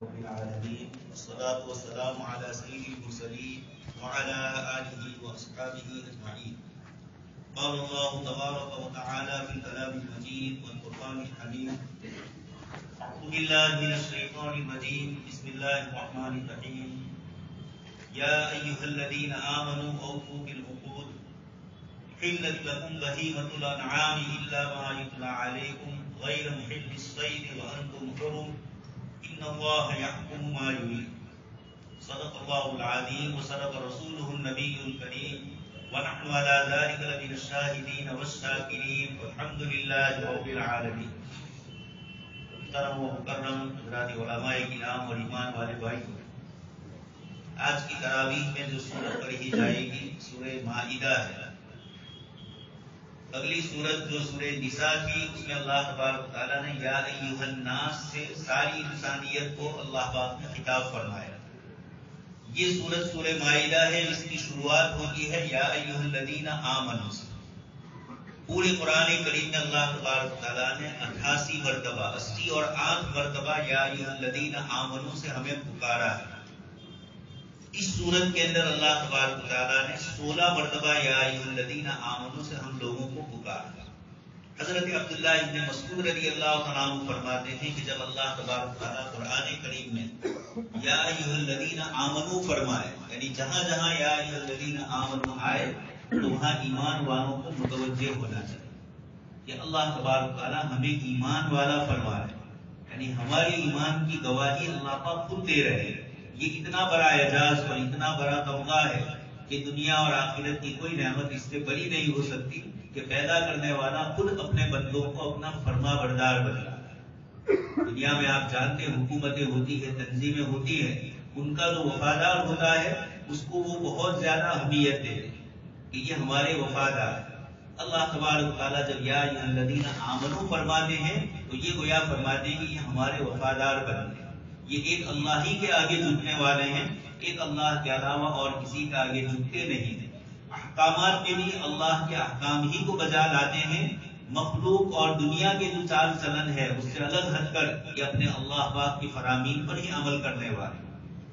رب العالمين والصلاة والسلام على سيد المرسلين وعلى آله وأصحابه أجمعين. قال الله تبارك وتعالى في الكلام المجيد والقرآن الحميد: أعوذ بالله من الشيطان الرجيم. بسم الله الرحمن الرحيم. يا أيها الذين آمنوا أوفوا بالعقود حلت لكم بهيمة الأنعام إلا ما يتلى عليكم غير محل الصيد وأنتم حرم إن الله يحكم ما يريد. صدق الله العظيم وصدق رسوله النبي الكريم ونحن على ذلك لمن الشاهدين والشاكرين والحمد لله رب العالمين. محترم و مکرم حضرات علماء کرام اور ایمان والے بھائی، آج کی تراویح میں جو سورت پڑھی جائے گی سورہ مائدہ ہے. اگلی سورت جو سورہ نساء کی، اس میں اللہ تبارک و تعالیٰ نے یا ایھا الناس سے ساری انسانیت کو اللہ پاک نے خطاب فرمایا. یہ سورت سورہ مائدہ ہے، اس کی شروعات ہوتی ہے یا ایھا الذین آمنوا سے. پورے قرآن کریم میں اللہ تبارک و تعالیٰ نے 88 مرتبہ 80 اور 8 مرتبہ یا ایھا الذین آمنوا سے ہمیں پکارا ہے. اس صورت کے اندر اللہ تبارک و تعالیٰ نے 16 مرتبہ یا ایھا الذین آمنوا سے ہم لوگوں کو پکارا. حضرت عبداللہ ابن مسعود رضی اللہ تعالیٰ عنہ فرماتے ہیں کہ جب اللہ تبارک و تعالیٰ قرآن کریم میں یا ایھا الذین آمنوا فرمائے، یعنی جہاں جہاں یا ایھا الذین آمنوا آئے تو وہاں ایمان والوں کو متوجہ ہونا چاہیے کہ اللہ تبارک و تعالیٰ ہمیں ایمان والا فرما رہے، یعنی ہماری ایمان کی گواہی اللہ پاک خود دے رہے ہیں. یہ اتنا بڑا اعجاز اور اتنا بڑا تمغہ ہے کہ دنیا اور آخرت کی کوئی نعمت اس سے بڑی نہیں ہو سکتی کہ پیدا کرنے والا خود اپنے بندوں کو اپنا فرما بردار بنا. دنیا میں آپ جانتے ہیں حکومتیں ہوتی ہے، تنظیمیں ہوتی ہیں، ان کا جو وفادار ہوتا ہے اس کو وہ بہت زیادہ اہمیت دے کہ یہ ہمارے وفادار ہے. اللہ تبارک و تعالیٰ جب یا ایھا الذین آمنوا فرماتے ہیں تو یہ گویا فرماتے ہیں کہ یہ ہمارے وفادار بندے، یہ ایک اللہ ہی کے آگے جھکنے والے ہیں، ایک اللہ کے علاوہ اور کسی کے آگے جھکتے نہیں ہیں. احکامات میں بھی اللہ کے احکام ہی کو بجا لاتے ہیں. مخلوق اور دنیا کے جو چال چلن ہے اس سے الگ ہٹ کر یہ اپنے اللہ پاک کی فرامین پر ہی عمل کرنے والے.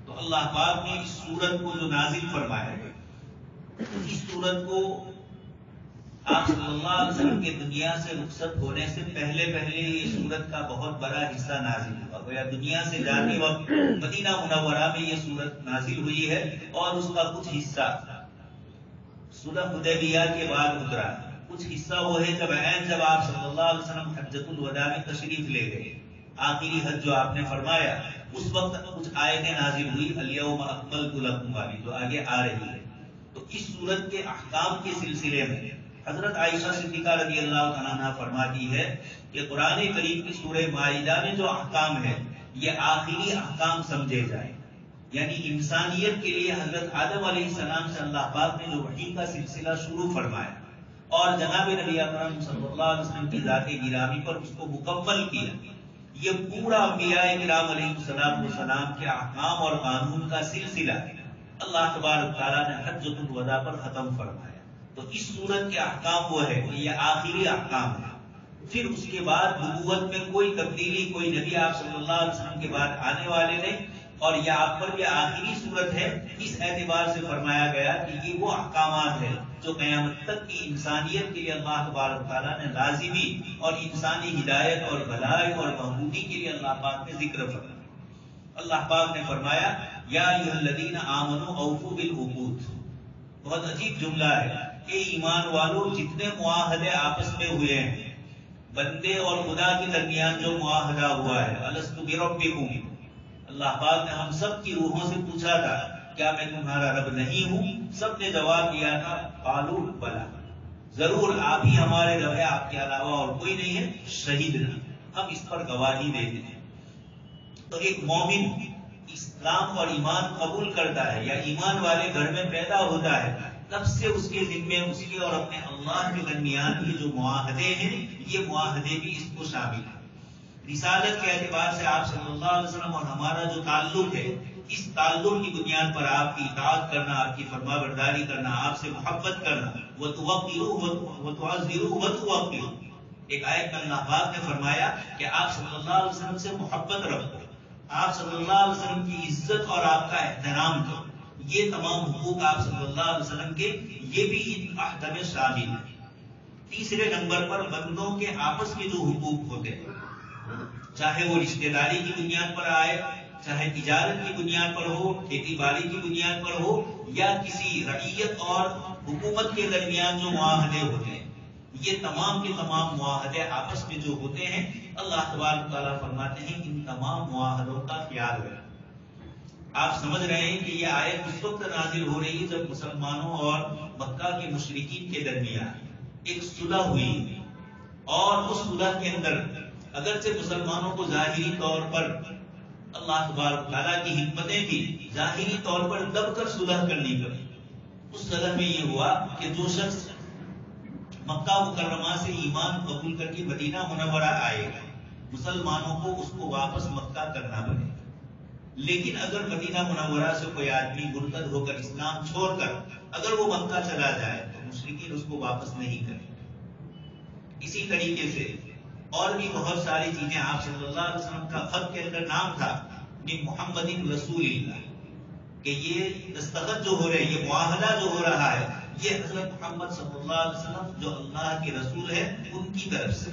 تو اللہ پاک نے اس سورت کو جو نازل فرمایا ہے، اس سورت کو آپ صلی اللہ علیہ وسلم کے دنیا سے رخصت ہونے سے پہلے یہ سورت کا بہت بڑا حصہ نازل ہوا. گویا دنیا سے جاتے وقت مدینہ منورہ میں یہ سورت نازل ہوئی ہے اور اس کا کچھ حصہ صلح حدیبیہ کے بعد اترا. کچھ حصہ وہ ہے جب آپ صلی اللہ علیہ وسلم حجۃ الوداع میں تشریف لے گئے، آخری حج جو آپ نے فرمایا، اس وقت کچھ آیتیں نازل ہوئی الیوم اکملت لکم والی جو آگے آ رہی ہے. تو اس سورت کے احکام کے سلسلے میں حضرت عائشہ صدیقہ رضی اللہ عنہا فرماتی ہے کہ قرآن کریم کی سورہ مائدہ میں جو احکام ہے یہ آخری احکام سمجھے جائیں. یعنی انسانیت کے لیے حضرت آدم علیہ السلام سے اللہ پاک نے جو وحی کا سلسلہ شروع فرمایا اور جناب نبی اکرم صلی اللہ علیہ وسلم کی ذات گرامی پر اس کو مکمل کیا، یہ پورا انبیاء کرام علیہ السلام کے احکام اور قانون کا سلسلہ اللہ تبارک تعالیٰ نے حجۃ الوداع پر ختم فرمایا. تو اس صورت کے احکام وہ ہے، یہ آخری احکام ہے. پھر اس کے بعد نبوت میں کوئی تبدیلی، کوئی نبی آپ صلی اللہ علیہ وسلم کے بعد آنے والے نہیں، اور یہ آپ پر یہ آخری صورت ہے. اس اعتبار سے فرمایا گیا کہ یہ وہ احکامات ہیں جو قیامت تک کی انسانیت کے لیے اللہ تبارک تعالیٰ نے لازمی اور انسانی ہدایت اور بھلائی اور بہبودی کے لیے اللہ پاک نے ذکر فرمایا. اللہ پاک نے فرمایا یا ایھا الذین آمنوا اوفوا بالعقود. بہت عجیب جملہ ہے کہ ایمان والوں جتنے معاہدے آپس میں ہوئے ہیں، بندے اور خدا کے درمیان جو معاہدہ ہوا ہے، الست بربکم، اللہ پاک نے ہم سب کی روحوں سے پوچھا تھا کیا میں تمہارا رب نہیں ہوں؟ سب نے جواب دیا تھا قالوا بلا، ضرور آپ ہی ہمارے رب ہیں، آپ کے علاوہ اور کوئی نہیں ہے. شہیدنا، ہم اس پر گواہی دیتے ہیں. تو ایک مومن اسلام اور ایمان قبول کرتا ہے یا ایمان والے گھر میں پیدا ہوتا ہے، تب سے اس کے ذمے اس کے اور اپنے اللہ کے درمیان یہ جو معاہدے ہیں یہ معاہدے بھی اس کو شامل ہیں. رسالت کے اعتبار سے آپ صلی اللہ علیہ وسلم اور ہمارا جو تعلق ہے، اس تعلق کی بنیاد پر آپ کی اطاعت کرنا، آپ کی فرما برداری کرنا، آپ سے محبت کرنا، وَتُوَقِّرُوا وَتُعَزِّرُوا وَتُوَقِّرُوا. ایک آیت میں اللہ پاک نے فرمایا کہ آپ صلی اللہ علیہ وسلم سے محبت رکھو، آپ صلی اللہ علیہ وسلم کی عزت اور آپ کا احترام کرو. یہ تمام حقوق آپ صلی اللہ علیہ وسلم کے یہ بھی ان عہد میں شامل ہیں. تیسرے نمبر پر بندوں کے آپس میں جو حقوق ہوتے ہیں، چاہے وہ رشتہ داری کی بنیاد پر آئے، چاہے تجارت کی بنیاد پر ہو، کھیتی باڑی کی بنیاد پر ہو، یا کسی رعیت اور حکومت کے درمیان جو معاہدے ہوتے ہیں، یہ تمام کے تمام معاہدے آپس میں جو ہوتے ہیں، اللہ تبارک تعالیٰ فرماتے ہیں ان تمام معاہدوں کا خیال رکھیں. آپ سمجھ رہے ہیں کہ یہ آیت اس وقت نازل ہو رہی ہے جب مسلمانوں اور مکہ کے مشرکین کے درمیان ایک صلح ہوئی، اور اس صلح کے اندر اگرچہ مسلمانوں کو ظاہری طور پر اللہ تبارک تعالیٰ کی حکمتیں تھی، ظاہری طور پر دب کر صلح کرنی پڑی. اس صلح میں یہ ہوا کہ جو شخص مکہ مکرمہ سے ایمان قبول کر کے مدینہ منورہ آئے گا، مسلمانوں کو اس کو واپس مکہ کرنا پڑے. لیکن اگر مدینہ منورہ سے کوئی آدمی مرتد ہو کر اسلام چھوڑ کر اگر وہ مکہ چلا جائے تو مشرکین اس کو واپس نہیں کریں. اسی طریقے سے اور بھی بہت ساری چیزیں. آپ صلی اللہ علیہ وسلم کا خط کے اندر نام تھا من محمد رسول اللہ، کہ یہ دستخط جو ہو رہے، یہ معاہدہ جو ہو رہا ہے، یہ حضرت محمد صلی اللہ علیہ وسلم جو اللہ کے رسول ہے ان کی طرف سے.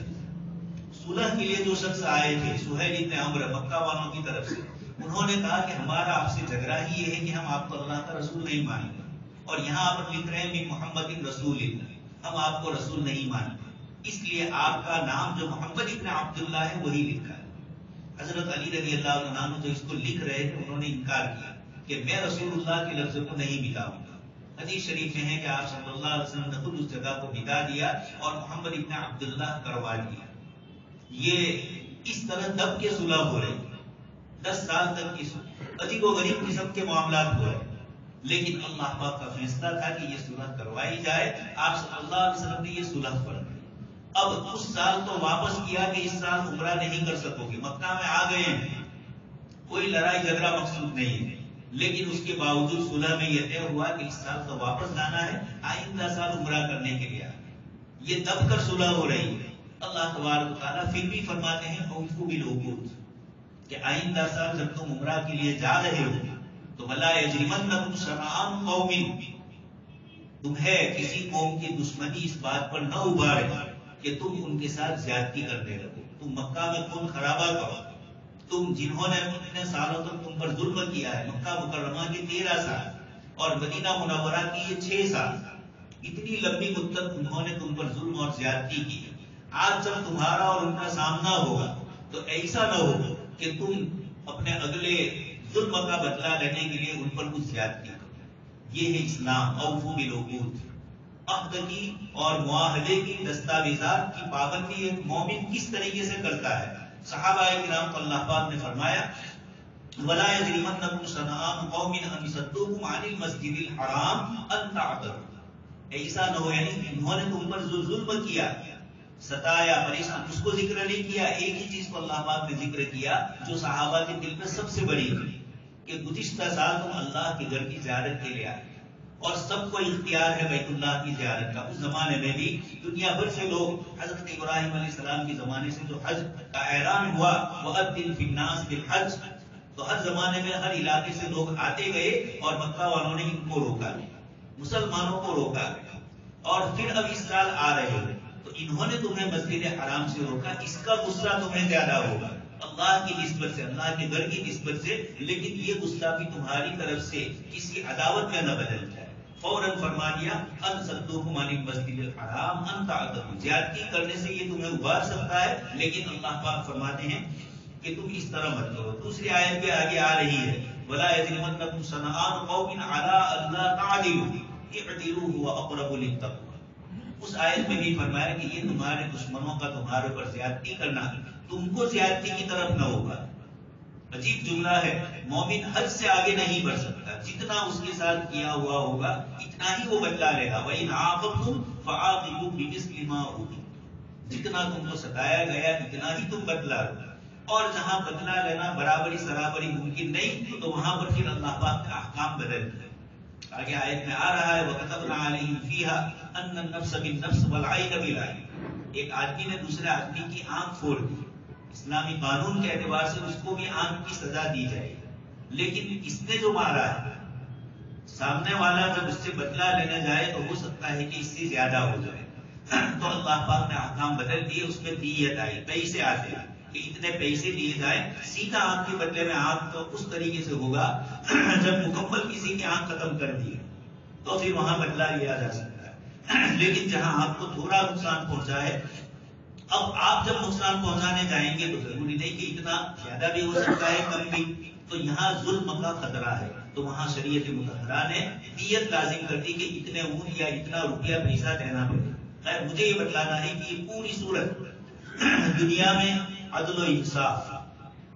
صلح کے لیے جو شخص آئے تھے سہیل ابن عمرو مکہ والوں کی طرف سے، انہوں نے کہا کہ ہمارا آپ سے جھگڑا ہی یہ ہے کہ ہم آپ کو اللہ کا رسول نہیں مانیں گے، اور یہاں پر لکھ رہے ہیں من محمد رسول اللہ، ہم آپ کو رسول نہیں مانتے، اس لیے آپ کا نام جو محمد ابن عبداللہ ہے وہی لکھا ہے. حضرت علی رضی اللہ عنہ جو اس کو لکھ رہے تھے انہوں نے انکار کیا کہ میں رسول اللہ کے لفظ کو نہیں مٹاؤں گا. حدیث شریف میں ہے کہ آپ صلی اللہ علیہ وسلم نے خود اس جگہ کو مٹا دیا اور محمد ابن عبداللہ کروا دیا. یہ اس طرح دب کے صلح ہو رہی، 10 سال تک کی عجیب و غریب قسم کے معاملات ہو رہے، لیکن اللہ پاک کا فیصلہ تھا کہ یہ صلح کروائی جائے. آپ صلی اللہ علیہ وسلم نے یہ صلح فرمائی. اب اس سال تو واپس کیا کہ اس سال عمرہ نہیں کر سکو گے، مکہ میں آ گئے ہیں، کوئی لڑائی جھگڑا مقصود نہیں ہے، لیکن اس کے باوجود صلح میں یہ طے ہوا کہ اس سال تو واپس جانا ہے، آئندہ سال عمرہ کرنے کے لیے. یہ دب کر صلح ہو رہی ہے. اللہ تبارک و تعالیٰ پھر بھی فرماتے ہیں اوفوا بالعقود، کہ آئندہ سال جب تم عمرہ کے لیے جا رہے ہو تو ولا یجرمنکم شنآن قوم، تمہیں کسی قوم کی دشمنی اس بات پر نہ ابھارے کہ تم ان کے ساتھ زیادتی کرنے لگو، تم مکہ میں خون خرابہ کرو. تم جنہوں نے اتنے سالوں تک تم پر ظلم کیا ہے، مکہ مکرمہ کے 13 سال اور مدینہ منورہ کی یہ 6 سال، اتنی لمبی مدت انہوں نے تم پر ظلم اور زیادتی کی. آج جب تمہارا اور ان کا سامنا ہوگا تو ایسا نہ ہو کہ تم اپنے اگلے ظلم کا بدلہ لینے کے لیے ان پر کچھ زیادتی کرو. یہ ہے اسلام. اوفوا بالعقود، عہد کی اور معاہدے کی دستاویزات کی پابندی ایک مومن کس طریقے سے کرتا ہے. صحابہ کرام کو اللہ پاک نے فرمایا وَلَا يَجْرِمَنَّكُمْ شَنَآنُ قَوْمٍ أَنْ يَصُدُّوكُمْ عَنِ الْمَسْجِدِ الْحَرَامِ أَنْ تَعْتَدُوا. ایسا نہ ہو یعنی انہوں نے تم پر ظلم کیا، ستایا، پریشان، اس کو ذکر نہیں کیا. ایک ہی چیز کو اللہ پاک نے ذکر کیا جو صحابہ کے دل میں سب سے بڑی تھی، کہ گزشتہ سال تم اللہ کے گھر کی زیارت کے لیے آئے، اور سب کو اختیار ہے بیت اللہ کی زیارت کا. اس زمانے میں بھی دنیا بھر سے لوگ حضرت ابراہیم علیہ السلام کے زمانے سے جو حج کا اعلان ہوا وَأَذِّنْ فِي النَّاسِ بِالْحَجِّ، تو ہر زمانے میں ہر علاقے سے لوگ آتے گئے اور مکہ والوں نے ان کو روکا، مسلمانوں کو روکا. اور پھر اب اس سال آ رہے ہیں تو انہوں نے تمہیں مسجد حرام سے روکا، اس کا غصہ تمہیں زیادہ ہوگا اللہ کی نسبت سے، اللہ کے گھر کی نسبت سے، لیکن یہ غصہ بھی تمہاری طرف سے کسی عداوت میں نہ بدل جائے. فوراً فرما دیا ان صدوکم عن المسجد الحرام ان تعتدوا، زیادتی کرنے سے یہ تمہیں ابھار سکتا ہے، لیکن اللہ پاک فرماتے ہیں کہ تم اس طرح مت کرو. دوسری آیت پہ آگے آ رہی ہے ولا یجرمنکم شنآن قوم علی الا تعدلوا اعدلوا هو اقرب للتقوى. اس آیت میں بھی فرمایا کہ یہ تمہارے دشمنوں کا تمہارے اوپر زیادتی کرنا تم کو زیادتی کی طرف نہ ہوگا. عجیب جملہ ہے. مومن حد سے آگے نہیں بڑھ سکتا، جتنا اس کے ساتھ کیا ہوا ہوگا اتنا ہی وہ بدلا لے گا. وَإِنْ عَاقَبْتُمْ فَعَاقِبُوا بِمِثْلِ مَا عُوقِبْتُمْ، جتنا تم کو ستایا گیا اتنا ہی تم بدلا لو. اور جہاں بدلا لینا برابری سرابری ممکن نہیں تو وہاں پر پھر اللہ پاک کا احکام بدل دیا. آگے آیت میں آ رہا ہے وَكَتَبْنَا عَلَيْهِمْ فِيهَا أَنَّ النَّفْسَ بِالنَّفْسِ وَالْعَيْنَ بِالْعَيْنِ. ایک آدمی نے دوسرے آدمی کی آنکھ پھوڑ دی، اسلامی قانون کے اعتبار سے اس کو بھی آنکھ کی سزا دی جائے گی، لیکن اس نے جو مارا ہے سامنے والا جب اس سے بدلہ لینے جائے تو ہو سکتا ہے کہ اس سے زیادہ ہو جائے، تو اللہ پاک نے احکام بدل دیے، اس میں دیت آئی، پیسے آتے ہیں کہ اتنے پیسے دیے جائیں، سیدھا آنکھ کے بدلے میں آنکھ تو اس طریقے سے ہوگا جب مکمل کسی کی آنکھ ختم کر دی تو پھر وہاں بدلہ لیا جا سکتا ہے، لیکن جہاں آپ کو تھوڑا نقصان پہنچا ہے، اب آپ جب نقصان پہنچانے جائیں گے تو ضروری نہیں کہ اتنا زیادہ بھی ہو سکتا ہے کم بھی، تو یہاں ظلم کا خطرہ ہے، تو وہاں شریعت مطہرہ نے دیت لازم کر دی کہ اتنے اونٹ یا اتنا روپیہ پیسہ دینا پڑے۔ خیر مجھے یہ بتلانا ہے کہ یہ پوری صورت دنیا میں عدل و انصاف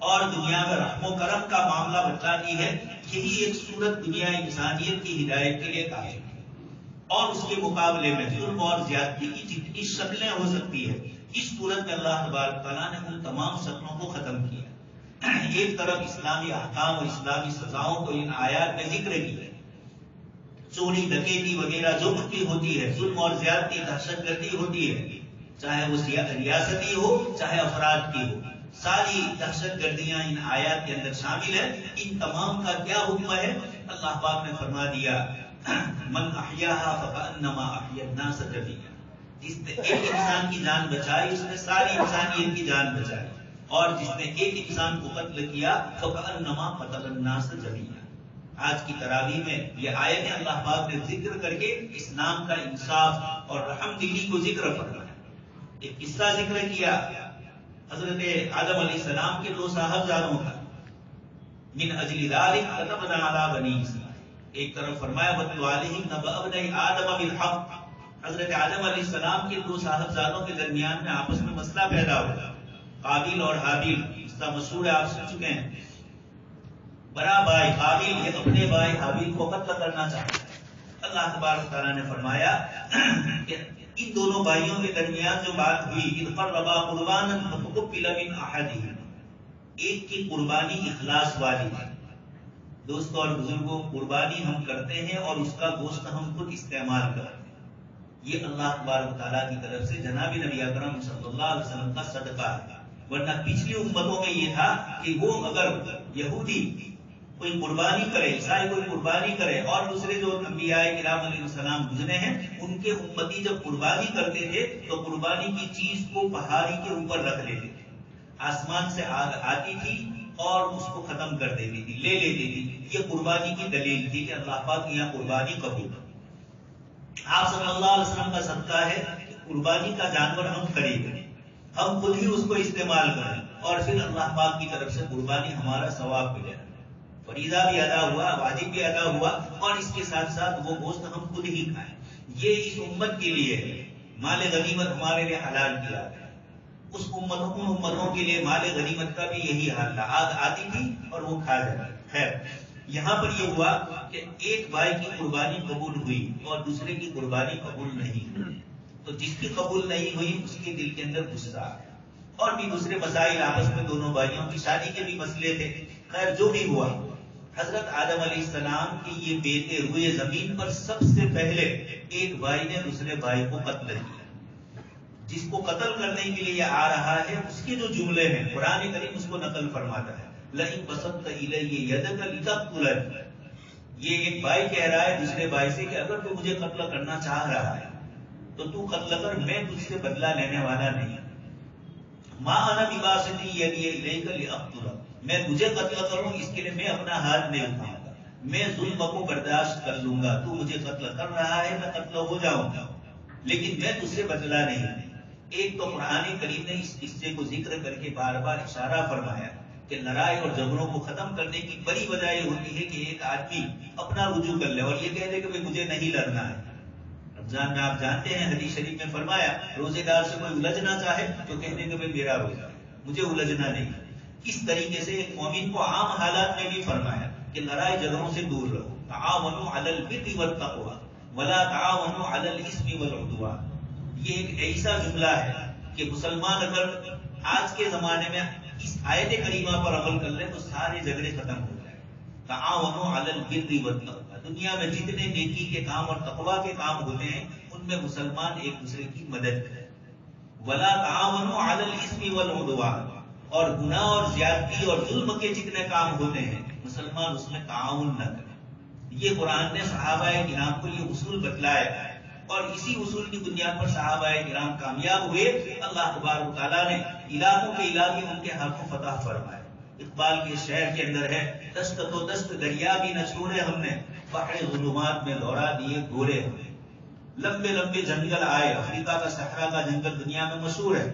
اور دنیا میں رحم و کرم کا معاملہ بتلاتی ہے، یہی ایک صورت دنیا انسانیت کی ہدایت کے لیے کافی ہے، اور اس کے مقابلے میں ظلم اور زیادتی کی جتنی شکلیں ہو سکتی ہے، اس صورت میں اللہ تبارک تعالیٰ نے ان تمام شکلوں کو ختم کیا۔ ایک طرف اسلامی احکام اور اسلامی سزاؤں کو ان آیات میں ذکر کیا، چوری ڈکیتی وغیرہ جو کچھ بھی ہوتی ہے، ظلم اور زیادتی دہشت گردی ہوتی ہے، چاہے وہ ریاستی ہو چاہے افراد کی ہو، ساری دہشت گردیاں ان آیات کے اندر شامل ہے۔ ان تمام کا کیا حکم ہے؟ اللہ پاک نے فرما دیا من احیاها فکأنما احیا الناس جميعا، جس نے ایک انسان کی جان بچائی اس نے ساری انسانیت کی جان بچائی، اور جس نے ایک انسان کو قتل کیا فکأنما قتل الناس جميعا۔ آج کی تراویح میں یہ آیتیں اللہ پاک نے ذکر کر کے اسلام کا انصاف اور رحم دلی کو ذکر فرمایا۔ ایک قصہ ذکر کیا حضرت آدم علیہ السلام کے دو صاحبزادوں کا، من اجل ذلک كتبنا علی بنی اسرائیل، ایک طرف فرمایا وَاتْلُ عَلَيْهِمْ نَبَأَ ابْنَيْ آدَمَ بِالْحَقِّ، حضرت آدم علیہ السلام کے دو صاحبزادوں کے درمیان میں آپس میں مسئلہ پیدا ہوا، قابیل اور حابیل، قصہ مشہور ہے آپ سن چکے ہیں۔ بڑا بھائی قابیل یہ اپنے بھائی حابیل کو قتل کرنا چاہتا ہے، اللہ تبارک تعالیٰ نے فرمایا کہ ان دونوں بھائیوں کے درمیان جو بات ہوئی، اذ قربا قربانا فتقبل من احدہما، ایک کی قربانی اخلاص والی ہے۔ دوستوں اور بزرگوں، قربانی ہم کرتے ہیں اور اس کا گوشت ہم خود استعمال کرتے ہیں، یہ اللہ تبارک تعالیٰ کی طرف سے جناب نبی اکرم صلی اللہ علیہ وسلم کا صدقہ ہے۔ ورنہ پچھلی امتوں میں یہ تھا کہ وہ اگر یہودی کوئی قربانی کرے، عیسائی کوئی قربانی کرے، اور دوسرے جو انبیاء کرام علیہ السلام گزرے ہیں ان کے امتی جب قربانی کرتے تھے تو قربانی کی چیز کو پہاڑی کے اوپر رکھ لیتے تھے، آسمان سے آگ آتی تھی اور اس کو ختم کر دیتی تھی، لے لیتی تھی۔ یہ قربانی کی دلیل تھی کہ اللہ پاک یہاں قربانی قبول۔ آپ صلی اللہ علیہ وسلم کا صدقہ ہے کہ قربانی کا جانور ہم خریدیں، ہم خود ہی اس کو استعمال کریں، اور پھر اللہ پاک کی طرف سے قربانی ہمارا ثواب ملے، فریضہ بھی ادا ہوا، واجب بھی ادا ہوا، اور اس کے ساتھ ساتھ وہ گوشت ہم خود ہی کھائیں۔ یہ اس امت کے لیے مال غنیمت ہمارے لیے حلال کیا ہے، اس امتوں کے لیے مال غنیمت کا بھی یہی حال تھا، آگ آتی تھی اور وہ کھا جاتی۔ خیر یہاں پر یہ ہوا کہ ایک بھائی کی قربانی قبول ہوئی اور دوسرے کی قربانی قبول نہیں ہوئی، تو جس کی قبول نہیں ہوئی اس کے دل کے اندر غصہ آیا، اور بھی دوسرے مسائل آپس میں دونوں بھائیوں کی شادی کے بھی مسئلے تھے۔ خیر جو بھی ہوا، حضرت آدم علیہ السلام کے یہ بیٹے ہوئے زمین پر سب سے پہلے ایک بھائی نے دوسرے بھائی کو قتل کیا۔ جس کو قتل کرنے کے لیے آ رہا ہے اس کے جو جملے ہیں قرآن کریم اس کو نقل فرماتا ہے، لئن بسطت الی یدک لتقتلنی، یہ ایک بھائی کہہ رہا ہے دوسرے بھائی سے کہ اگر تو مجھے قتل کرنا چاہ رہا ہے تو تو قتل کر، میں تجھ سے بدلہ لینے والا نہیں۔ ما انا بباسط یدی الیک لاقتلک، میں تجھے قتل کروں اس کے لیے میں اپنا ہاتھ نہیں اٹھاؤں گا، میں ظلم کو برداشت کر لوں گا، تو مجھے قتل کر رہا ہے میں قتل ہو جاؤں گا، لیکن میں تجھ سے بدلہ نہیں۔ ایک تو قرآن کریم نے اس قصے کو ذکر کر کے بار بار اشارہ فرمایا کہ لڑائی اور جھگڑوں کو ختم کرنے کی بڑی وجہ یہ ہوتی ہے کہ ایک آدمی اپنا رجوع کر لے اور یہ کہہ دے کہ مجھے نہیں لڑنا ہے۔ رمضان میں آپ جانتے ہیں حدیث شریف میں فرمایا روزے دار سے کوئی الجھنا چاہے تو کہنے کہ میرا روزہ مجھے الجھنا نہیں۔ اس طریقے سے ایک مومن کو عام حالات میں بھی فرمایا کہ لڑائی جھگڑوں سے دور رہو، تعاونوا علی البر والتقوی ولا تعاونوا علی الاثم والعدوان۔ یہ ایک ایسا جملہ ہے کہ مسلمان اگر آج کے زمانے میں اس آیت کریمہ پر عمل کر لیں تو سارے جھگڑے ختم ہو جائیں۔ تعاونوا علی البر والتقوی، دنیا میں جتنے نیکی کے کام اور تقوی کے کام ہوتے ہیں ان میں مسلمان ایک دوسرے کی مدد کریں۔ ولا تعاونوا علی الاثم والعدوان، اور گناہ اور زیادتی اور ظلم کے جتنے کام ہوتے ہیں مسلمان اس میں تعاون نہ کریں. یہ قرآن نے صحابہ کرام کو یہ اصول بتلایا اور اسی اصول کی بنیاد پر صحابہ کرام کامیاب ہوئے. اللہ تبارک و تعالیٰ نے علاقوں کے علاقے ان کے ہاتھوں فتح فرمائے. اقبال کے شعر کے اندر ہے دست تو دست دریا بھی نہ چھوڑے ہم نے بحر ظلمات میں دوڑا دیے گورے ہم نے. لمبے لمبے جنگل آئے. افریقہ کا صحرا کا جنگل دنیا میں مشہور ہے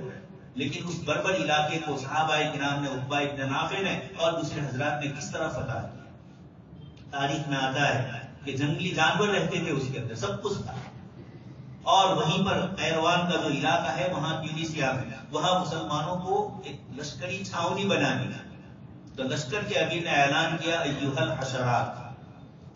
لیکن اس بربر علاقے کو صحابہ کرام نے عقبہ ابن نافع نے اور دوسرے حضرات نے کس طرح فتح کیا. تاریخ میں آتا ہے کہ جنگلی جانور رہتے تھے اس کے اندر سب کچھ تھا. اور وہیں پر قیروان کا جو علاقہ ہے وہاں ٹیونسیا میں وہاں مسلمانوں کو ایک لشکری چھاونی بنانی تھی. تو لشکر کے امیر نے اعلان کیا ایھا الحشرات.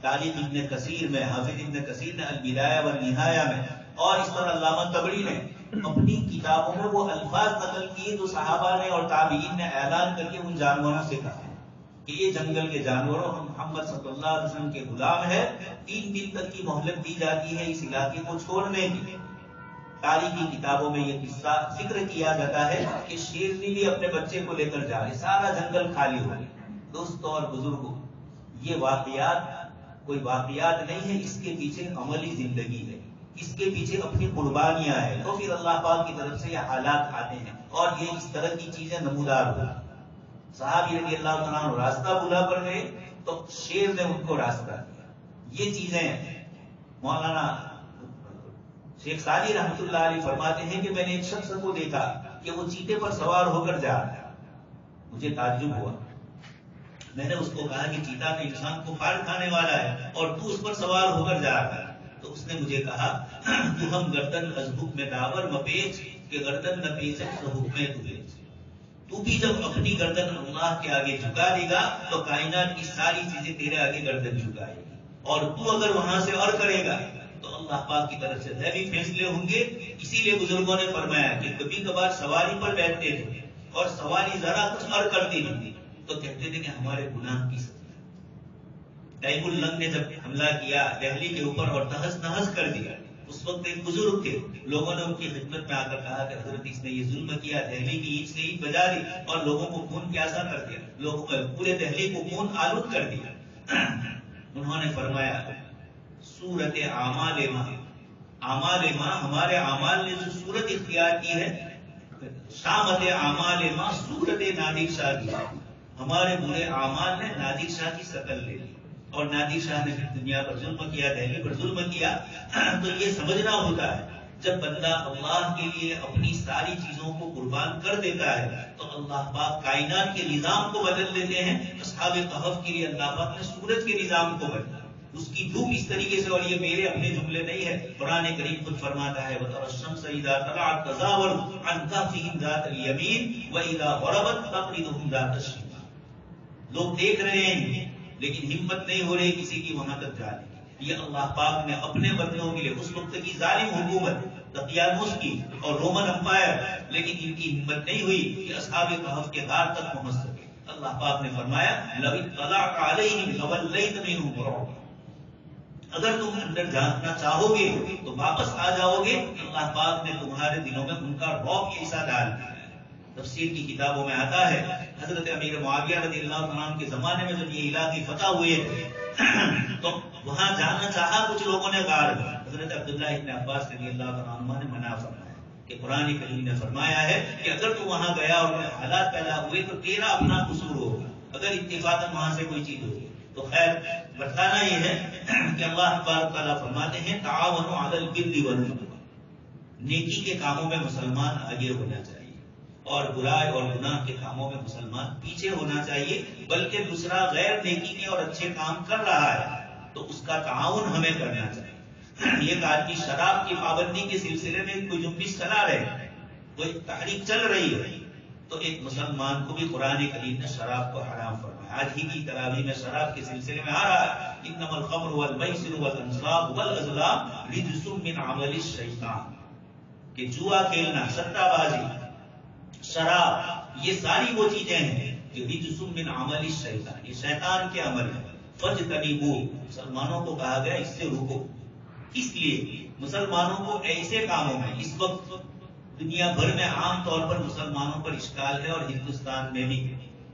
تاریخ ابن کثیر میں حافظ ابن کثیر نے البدایہ والنہایہ میں اور اس پر علامہ طبری نے اپنی کتابوں میں وہ الفاظ نقل کیے جو صحابہ نے اور تابعین نے اعلان کر کے ان جانوروں سے کہا کہ یہ جنگل کے جانوروں ہم محمد صلی اللہ علیہ وسلم کے غلام ہے. 3 دن تک کی مہلت دی جاتی ہے اس علاقے کو چھوڑنے کی. تاریخی کتابوں میں یہ قصہ ذکر کیا جاتا ہے کہ شیرنی بھی اپنے بچے کو لے کر جا رہے سارا جنگل خالی ہو گیا. دوستوں اور بزرگوں یہ واقعات کوئی واقعات نہیں ہے. اس کے پیچھے عملی زندگی ہے. اس کے پیچھے اپنی قربانیاں ہیں. تو پھر اللہ پاک کی طرف سے یہ حالات آتے ہیں اور یہ اس طرح کی چیزیں نمودار ہوتی ہیں. صحابی رضی اللہ تعالیٰ عنہ راستہ بھولا پڑ گئے تو شیر نے ان کو راستہ دیا. یہ چیزیں مولانا شیخ سعدی رحمۃ اللہ علیہ فرماتے ہیں کہ میں نے ایک شخص کو دیکھا کہ وہ چیتے پر سوار ہو کر جا رہا ہے. مجھے تعجب ہوا. میں نے اس کو کہا کہ چیتا تو انسان کو پھاڑ کھانے والا ہے اور تو اس پر سوار ہو کر جا رہا ہے. تو اس نے مجھے کہا تو ہم گردن از حکم داور مپیچ کہ گردن نہ پیچک تو حکم تجھے. تو بھی جب اپنی گردن اللہ کے آگے جھکا دے گا تو کائنات کی ساری چیزیں تیرے آگے گردن جھکائے گی. اور تو اگر وہاں سے اور کرے گا تو اللہ پاک کی طرف سے بھی فیصلے ہوں گے. اسی لیے بزرگوں نے فرمایا کہ کبھی کبھار سواری پر بیٹھتے تھے اور سواری ذرا کچھ اور کرتی نہیں تھی تو کہتے تھے کہ ہمارے گناہ کی سزا. تیمور لنگ نے جب حملہ کیا دہلی کے اوپر اور تہس نہس کر دیا اس وقت ایک بزرگ تھے. لوگوں نے ان کی خدمت میں آ کر کہا کہ حضرت اس نے یہ ظلم کیا دہلی کی اینٹ سے اینٹ بجا دی اور لوگوں کو خون پیاسا کر دیا. لوگوں پورے دہلی کو خون آلود کر دیا. انہوں نے فرمایا صورت اعمال ما ہمارے اعمال نے جو صورت اختیار کی ہے شامت اعمال ما صورت نادر شاہ کی. ہمارے برے اعمال نے نادر شاہ کی شکل لے لی اور نادر شاہ نے دنیا پر ظلم کیا دہلی پر ظلم کیا. تو یہ سمجھنا ہوتا ہے جب بندہ اللہ کے لیے اپنی ساری چیزوں کو قربان کر دیتا ہے تو اللہ پاک کائنات کے نظام کو بدل دیتے ہیں. اصحاب کہف کے لیے اللہ پاک نے سورج کے نظام کو بدلا اس کی دھوپ اس طریقے سے. اور یہ میرے اپنے جملے نہیں ہے قرآن کریم خود فرماتا ہے وَتَرَى الشَّمْسَ إِذَا طَلَعَتْ تَزَاوَرُ عَنْ كَهْفِهِمْ ذَاتَ الْيَمِينِ وَإِذَا غَرَبَتْ تَقْرِضُهُمْ ذَاتَ الشِّمَالِ. لوگ دیکھ رہے ہیں لیکن ہمت نہیں ہو رہی کسی کی وہاں تک جانے کی. یہ اللہ پاک نے اپنے بندوں کے لیے اس وقت کی ظالم حکومت دقیانوس کی اور رومن امپائر لیکن ان کی ہمت نہیں ہوئی کہ اصحاب کہف کے غار تک پہنچ سکے. اللہ پاک نے فرمایا لَوِ اطَّلَعْتَ عَلَيْهِمْ لَوَلَّيْتَ مِنْهُمْ فِرَارًا. اگر تم اندر جھانکنا چاہو گے تو واپس آ جاؤ گے. اللہ پاک نے تمہارے دلوں میں ان کا رعب ایسا ڈال دیا. تفسیر کی کتابوں میں آتا ہے حضرت امیر معاویہ رضی اللہ عنہ کے زمانے میں جب یہ علاقے فتح ہوئے تو وہاں جانا چاہا کچھ لوگوں نے غار میں. حضرت عبداللہ ابن عباس رضی اللہ عنہ نے منع فرمایا کہ قرآن کریم نے فرمایا ہے کہ اگر تو وہاں گیا اور حالات پیدا ہوئے تو تیرا اپنا قصور ہوگا اگر اتفاقاً وہاں سے کوئی چیز ہوگی. تو خیر بتانا یہ ہے کہ اللہ تبارک تعالیٰ فرماتے ہیں تعاونوا علی البر والتقوی. نیکی کے کاموں میں مسلمان آگے ہونا چاہیے اور برائی اور گناہ کے کاموں میں مسلمان پیچھے ہونا چاہیے. بلکہ دوسرا غیر نیکی کے اور اچھے کام کر رہا ہے تو اس کا تعاون ہمیں کرنا چاہیے. یہ کہا کہ شراب کی پابندی کے سلسلے میں کوئی جنبش چلا رہے کوئی تحریک چل رہی ہے تو ایک مسلمان کو بھی قرآن کریم نے شراب کو حرام فرمایا. آج ہی کی تراویح میں شراب کے سلسلے میں آ رہا ہے انما الخمر والمیسر والانصاب والازلام رجس من عمل الشیطان کہ جوا کھیلنا سٹہ بازی شراب یہ ساری وہ چیزیں ہیں جو رجس من عمل الشیطان یہ شیطان کے عمل ہے. فاجتنبوہ مسلمانوں کو کہا گیا اس سے رکو. اس لیے مسلمانوں کو ایسے کاموں میں اس وقت دنیا بھر میں عام طور پر مسلمانوں پر اشکال ہے اور ہندوستان میں بھی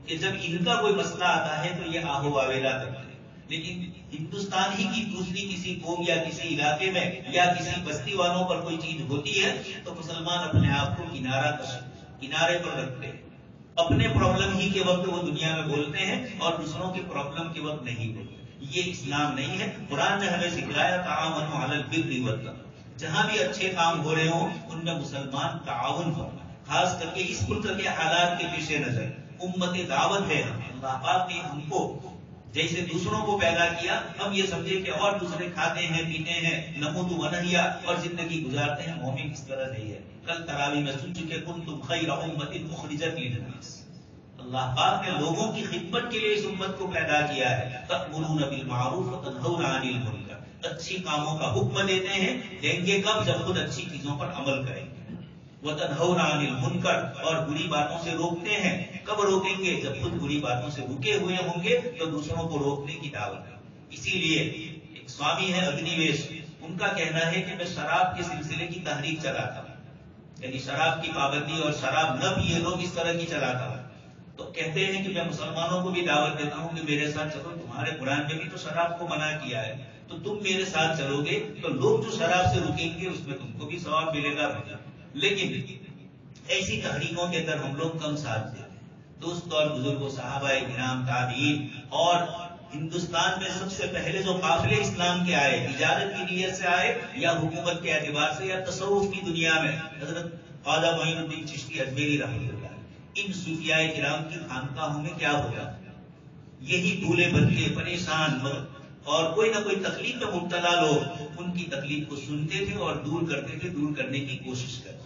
کہ جب ان کا کوئی مسئلہ آتا ہے تو یہ آہو آویلا کرتے ہیں، لیکن ہندوستان ہی کی دوسری کسی قوم یا کسی علاقے میں یا کسی بستی والوں پر کوئی چیز ہوتی ہے تو مسلمان اپنے آپ کو کنارے پر رکھتے ہیں، اپنے پرابلم ہی کے وقت وہ دنیا میں بولتے ہیں اور دوسروں کے پرابلم کے وقت نہیں بولتے۔ یہ اسلام نہیں ہے۔ قرآن نے ہمیں سکھلایا تعاونوا علی البر والتقوی، جہاں بھی اچھے کام ہو رہے ہوں ان میں مسلمان تعاون ہو، خاص کر کے اس ملک کے حالات کے پیش نظر امت دعوت ہے۔ اللہ پاک نے ہم کو جیسے دوسروں کو پیدا کیا، ہم یہ سمجھے کہ اور دوسرے کھاتے ہیں پیتے ہیں نمود و نحیا اور زندگی گزارتے ہیں، مومن اس طرح نہیں ہے۔ کل تراویح میں سن چکے کنتم خیر امۃ اخرجت للناس، اللہ پاک نے لوگوں کی خدمت کے لیے اس امت کو پیدا کیا ہے۔ تأمرون بالمعروف وتنہون عن المنکر، اچھی کاموں کا حکم دیتے ہیں، دیں گے کب؟ جب خود اچھی چیزوں پر عمل کریں گے۔ وتنہون عن المنکر، اور بری باتوں سے روکتے ہیں، کب روکیں گے؟ جب خود بری باتوں سے رکے ہوئے ہوں گے تو دوسروں کو روکنے کی دعوت ہے۔ اسی لیے ایک سوامی ہے اگنیویش، ان کا کہنا ہے کہ میں شراب کے سلسلے کی تحریک چلاتا ہوں، یعنی شراب کی پابندی اور شراب نہ پیے لوگ اس طرح کی چلاتا ہوں، تو کہتے ہیں کہ میں مسلمانوں کو بھی دعوت دیتا ہوں کہ میرے ساتھ چلو، تمہارے قرآن میں بھی تو شراب کو منع کیا ہے، تو تم میرے ساتھ چلو گے تو لوگ جو شراب سے رکیں گے اس میں تم کو بھی ثواب ملے گا۔ لیکن ایسی تحریکوں کے اندر ہم لوگ کم ساتھ دیتے ہیں۔ دوست اور بزرگوں، صحابہ کرام، تابعین، اور ہندوستان میں سب سے پہلے جو قافلے اسلام کے آئے، تجارت کی نیت سے آئے یا حکومت کے اعتبار سے یا تصوف کی دنیا میں، حضرت خواجہ معین الدین چشتی اجمیری رحمۃ اللہ، ان صوفیاء کرام کی خانقاہوں میں کیا ہوتا ہے؟ یہی بھولے بھٹکے پریشان اور کوئی نہ کوئی تکلیف میں مبتلا لوگ ان کی تکلیف کو سنتے تھے اور دور کرتے تھے، دور کرنے کی کوشش کرتے تھے۔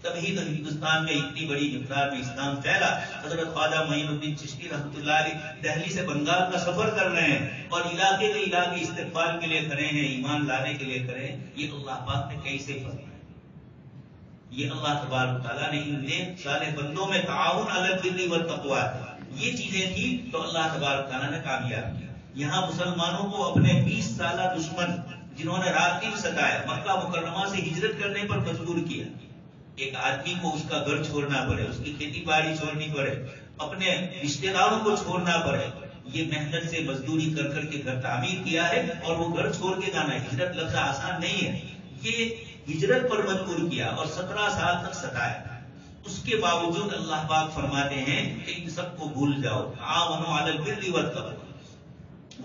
تبھی تو ہندوستان میں اتنی بڑی مقدار میں اسلام پھیلا۔ حضرت خواجہ معین الدین چشتی رحمۃ اللہ علیہ دہلی سے بنگال کا سفر کر رہے ہیں اور علاقے کے علاقے استقبال کے لیے کھڑے ہیں، ایمان لانے کے لیے کھڑے ہیں۔ یہ اللہ پاک نے کیسے فرمایا؟ یہ اللہ تبارک تعالیٰ نے ان نیک صالح بندوں میں تعاون علی البر والتقوی، یہ چیزیں تھی تو اللہ تبارک تعالیٰ نے کامیاب کیا۔ یہاں مسلمانوں کو اپنے 20 سالہ دشمن جنہوں نے رات دن ستایا، مکہ مکرمہ سے ہجرت کرنے پر مجبور کیا، ایک آدمی کو اس کا گھر چھوڑنا پڑے، اس کی کھیتی باڑی چھوڑنی پڑے، اپنے رشتے داروں کو چھوڑنا پڑے، یہ محنت سے مزدوری کر کر کے گھر تعمیر کیا ہے اور وہ گھر چھوڑ کے جانا ہے۔ ہجرت لفظ آسان نہیں ہے، یہ ہجرت پر مجبور کیا اور 17 سال تک ستایا۔ اس کے باوجود اللہ پاک فرماتے ہیں کہ ان سب کو بھول جاؤ، تعاونوا علی البر والتقوی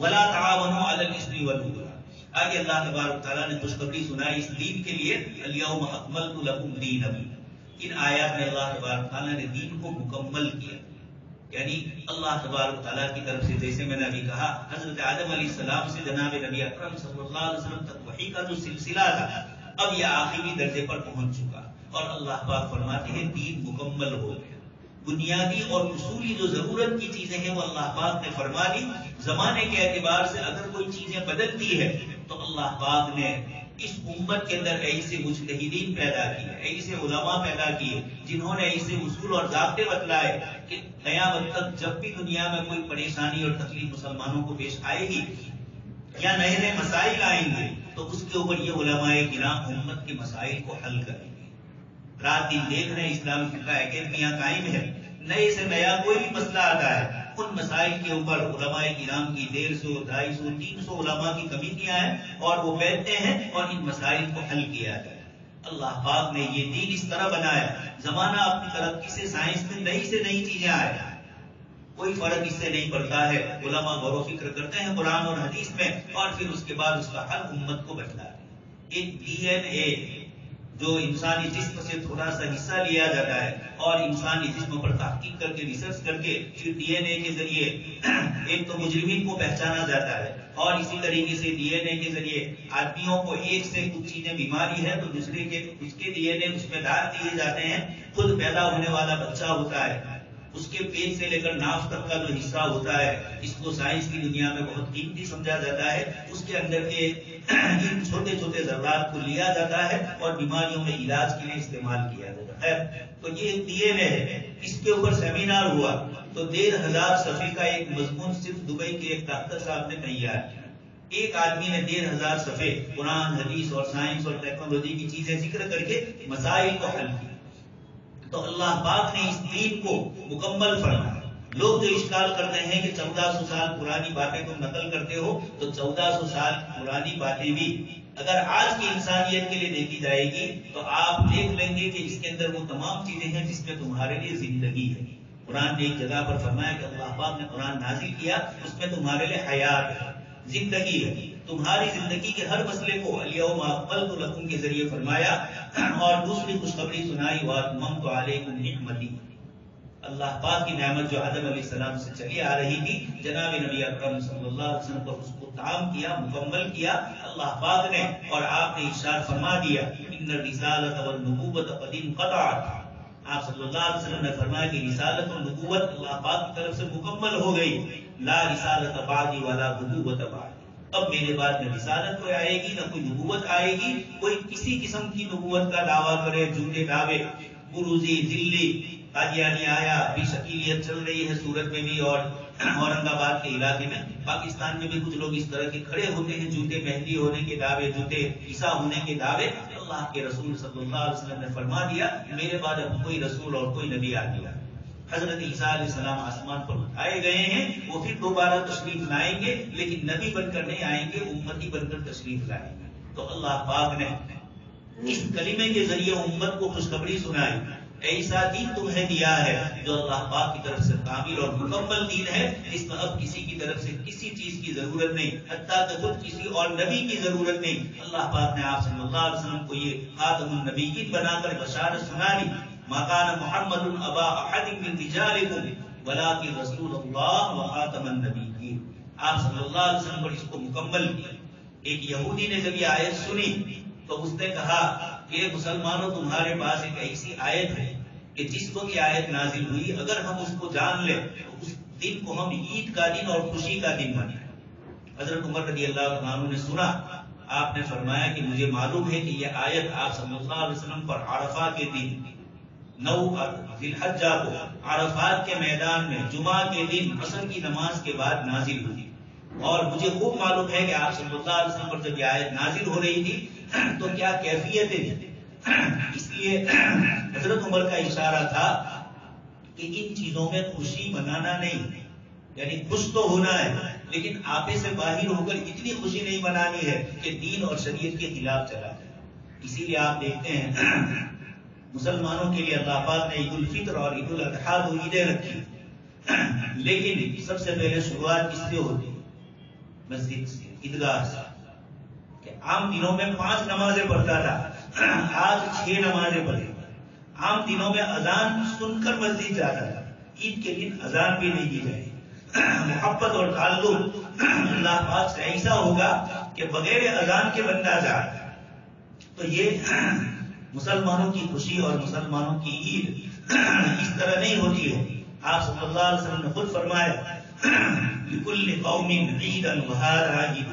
ولا تعاونوا علی الاثم والعدوان۔ آگے اللہ تبارک تعالیٰ نے خوشخبری سنائی اس دین کے لیے، الیوم اکملت لکم دینکم۔ ان آیات میں اللہ تبارک تعالیٰ نے دین کو مکمل کیا، یعنی اللہ تبارک تعالیٰ کی طرف سے، جیسے میں نے ابھی کہا، حضرت آدم علیہ السلام سے جناب نبی اکرم صلی اللہ علیہ وسلم تک وحی کا جو سلسلہ تھا اب یہ آخری درجے پر پہنچ چکا اور اللہ پاک فرماتے ہیں دین مکمل ہو گیا۔ بنیادی اور اصولی جو ضرورت کی چیزیں ہیں وہ اللہ پاک نے فرما دی۔ زمانے کے اعتبار سے اگر کوئی چیزیں بدلتی ہے تو اللہ پاک نے اس امت کے اندر ایسے مجتہدین پیدا کیے، ایسے علماء پیدا کیے جنہوں نے ایسے اصول اور ضابطے بتلائے کہ قیامت تک جب بھی دنیا میں کوئی پریشانی اور تکلیف مسلمانوں کو پیش آئے گی یا نئے نئے مسائل آئیں گے تو اس کے اوپر یہ علماء کرام امت کے مسائل کو حل کریں گے۔ رات دن دیکھ رہے ہیں اسلام فقہ اکیڈمیاں قائم ہے، نئے سے نیا کوئی بھی مسئلہ آتا ہے ان مسائل کے اوپر علماء کرام کی 150، 250، 300 علماء کی کمیٹیاں ہیں اور وہ بیٹھتے ہیں اور ان مسائل کو حل کیا جائے۔ اللہ پاک نے یہ دین اس طرح بنایا، زمانہ اپنی ترقی سے سائنس میں نئی سے نئی چیزیں آئے، کوئی فرق اس سے نہیں پڑتا ہے، علماء غور و فکر کرتے ہیں قرآن اور حدیث میں اور پھر اس کے بعد اس کا حل امت کو بتلاتے ہیں۔ ایک ڈی این اے جو انسانی جسم سے تھوڑا سا حصہ لیا جاتا ہے اور انسانی جسم پر تحقیق کر کے ریسرچ کر کے پھر ڈی این اے کے ذریعے ایک تو مجرمین کو پہچانا جاتا ہے اور اسی طریقے سے ڈی این اے کے ذریعے آدمیوں کو ایک سے کچھ چیزیں بیماری ہے تو دوسرے کے اس کے ڈی این اے اس میں ڈال دیے جاتے ہیں، خود پیدا ہونے والا بچہ ہوتا ہے، اس کے پیٹ سے لے کر ناف تک کا جو حصہ ہوتا ہے اس کو سائنس کی دنیا میں بہت قیمتی سمجھا جاتا ہے، اس کے اندر کے ان چھوٹے چھوٹے ذرات کو لیا جاتا ہے اور بیماریوں میں علاج کے لیے استعمال کیا جاتا ہے۔ تو یہ ڈی این اے ہے، اس کے اوپر سیمینار ہوا تو 1500 صفحے کا ایک مضمون صرف دبئی کے ایک ڈاکٹر صاحب نے تیار کیا۔ ایک آدمی نے 1500 صفحے قرآن، حدیث اور سائنس اور ٹیکنالوجی کی چیزیں ذکر کر کے مسائل کو حل کیا۔ تو اللہ پاک نے اس دین کو مکمل فرمایا۔ لوگ جو اشکال کرتے ہیں کہ 1400 سال پرانی باتیں تم نقل کرتے ہو، تو 1400 سال پرانی باتیں بھی اگر آج کی انسانیت کے لیے دیکھی جائے گی تو آپ دیکھ لیں گے کہ اس کے اندر وہ تمام چیزیں ہیں جس میں تمہارے لیے زندگی ہے۔ قرآن نے ایک جگہ پر فرمایا کہ اللہ پاک نے قرآن نازل کیا، اس میں تمہارے لیے حیات ہے، زندگی ہے۔ تمہاری زندگی کے ہر مسئلے کو الیوم اکملت لکم کے ذریعے فرمایا، اور دوسری خوشخبری سنائی واتممت علیکم نعمتی۔ اللہ پاک کی نعمت جو آدم علیہ السلام سے چلی آ رہی تھی، جناب نبی اکرم صلی اللہ علیہ وسلم پر اس کو تام کیا، مکمل کیا اللہ پاک نے، اور آپ نے ارشاد فرما دیا ان الرسالۃ والنبوۃ قد انقطعت۔ آپ صلی اللہ علیہ وسلم نے فرمایا کہ رسالت اور نبوت اللہ پاک کی طرف سے مکمل ہو گئی، لا رسالت بعدی ولا نبوۃ بعدی۔ اب میرے بعد نہ رسالت کوئی آئے گی، نہ کوئی نبوت آئے گی۔ کوئی کسی قسم کی نبوت کا دعویٰ کرے، جھوٹے دعوے، گروزی، دلی، قادیانی آیا، ابھی شکیلیت چل رہی ہے سورت میں بھی، اور اورنگ آباد کے علاقے میں، پاکستان میں بھی کچھ لوگ اس طرح کے کھڑے ہوتے ہیں، جھوٹے مہدی ہونے کے دعوے، جھوٹے عیسیٰ ہونے کے دعوے۔ اللہ کے رسول صلی اللہ علیہ وسلم نے فرما دیا میرے بعد اب کوئی رسول اور کوئی نبی آ گیا۔ حضرت عیسیٰ علیہ السلام آسمان پر اٹھائے گئے ہیں، وہ پھر دوبارہ تشریف لائیں گے، لیکن نبی بن کر نہیں آئیں گے، امتی بن کر تشریف لائیں گے۔ تو اللہ پاک نے اس کلمے کے ذریعے امت کو خوشخبری سنائی، ایسا دین تمہیں دیا ہے جو اللہ پاک کی طرف سے کامل اور مکمل دین ہے، جس میں اب کسی کی طرف سے کسی چیز کی ضرورت نہیں، حتیٰ کہ خود کسی اور نبی کی ضرورت نہیں۔ اللہ پاک نے آپ صلی اللہ علیہ وسلم کو یہ خاتم النبیین بنا کر بشارت سنا دی، ما کان محمد ابا احد من رجالکم ولکن رسول اللہ وخاتم النبیین۔ آپ صلی اللہ علیہ وسلم پر اس کو مکمل کیا۔ ایک یہودی نے جب یہ آیت سنی تو اس نے کہا کہ مسلمانوں تمہارے پاس ایک ایسی آیت ہے کہ جس وقت یہ آیت نازل ہوئی، اگر ہم اس کو جان لیں تو اس دن کو ہم عید کا دن اور خوشی کا دن منائیں۔ حضرت عمر رضی اللہ عنہ نے سنا، آپ نے فرمایا کہ مجھے معلوم ہے کہ یہ آیت آپ صلی اللہ علیہ وسلم پر عرفہ کے دن 9 ذی الحجہ کو عرفات کے میدان میں جمعہ کے دن عصر کی نماز کے بعد نازل ہوئی، اور مجھے خوب معلوم ہے کہ آپ صلی اللہ علیہ وسلم پر جب یہ آیت نازل ہو رہی تھی تو کیا کیفیتیں تھیں۔ اس لیے حضرت عمر کا اشارہ تھا کہ ان چیزوں میں خوشی منانا نہیں، یعنی خوش تو ہونا ہے لیکن آپے سے باہر ہو کر اتنی خوشی نہیں منانی ہے کہ دین اور شریعت کے خلاف چلا جائے۔ اسی لیے آپ دیکھتے ہیں مسلمانوں کے لیے اللہ پاک نے عید الفطر اور عید الاضحیٰ کو عیدیں رکھی، لیکن سب سے پہلے شروعات کس سے ہوتی؟ مسجد سے، عیدگاہ سے، کہ عام دنوں میں 5 نمازیں پڑھتا تھا، آج 6 نمازیں پڑھے۔ عام دنوں میں اذان سن کر مسجد جاتا تھا، عید کے دن اذان بھی نہیں کی جائے۔ محبت اور تعلق اللہ پاک سے ایسا ہوگا کہ بغیر اذان کے بندہ جائے۔ تو یہ مسلمانوں کی خوشی اور مسلمانوں کی عید اس طرح نہیں ہوتی ہے۔ آپ صلی اللہ علیہ وسلم نے خود فرمایا لِكُلِّ قَوْمٍ عِيدًا وَهَذَا عِيدٌ،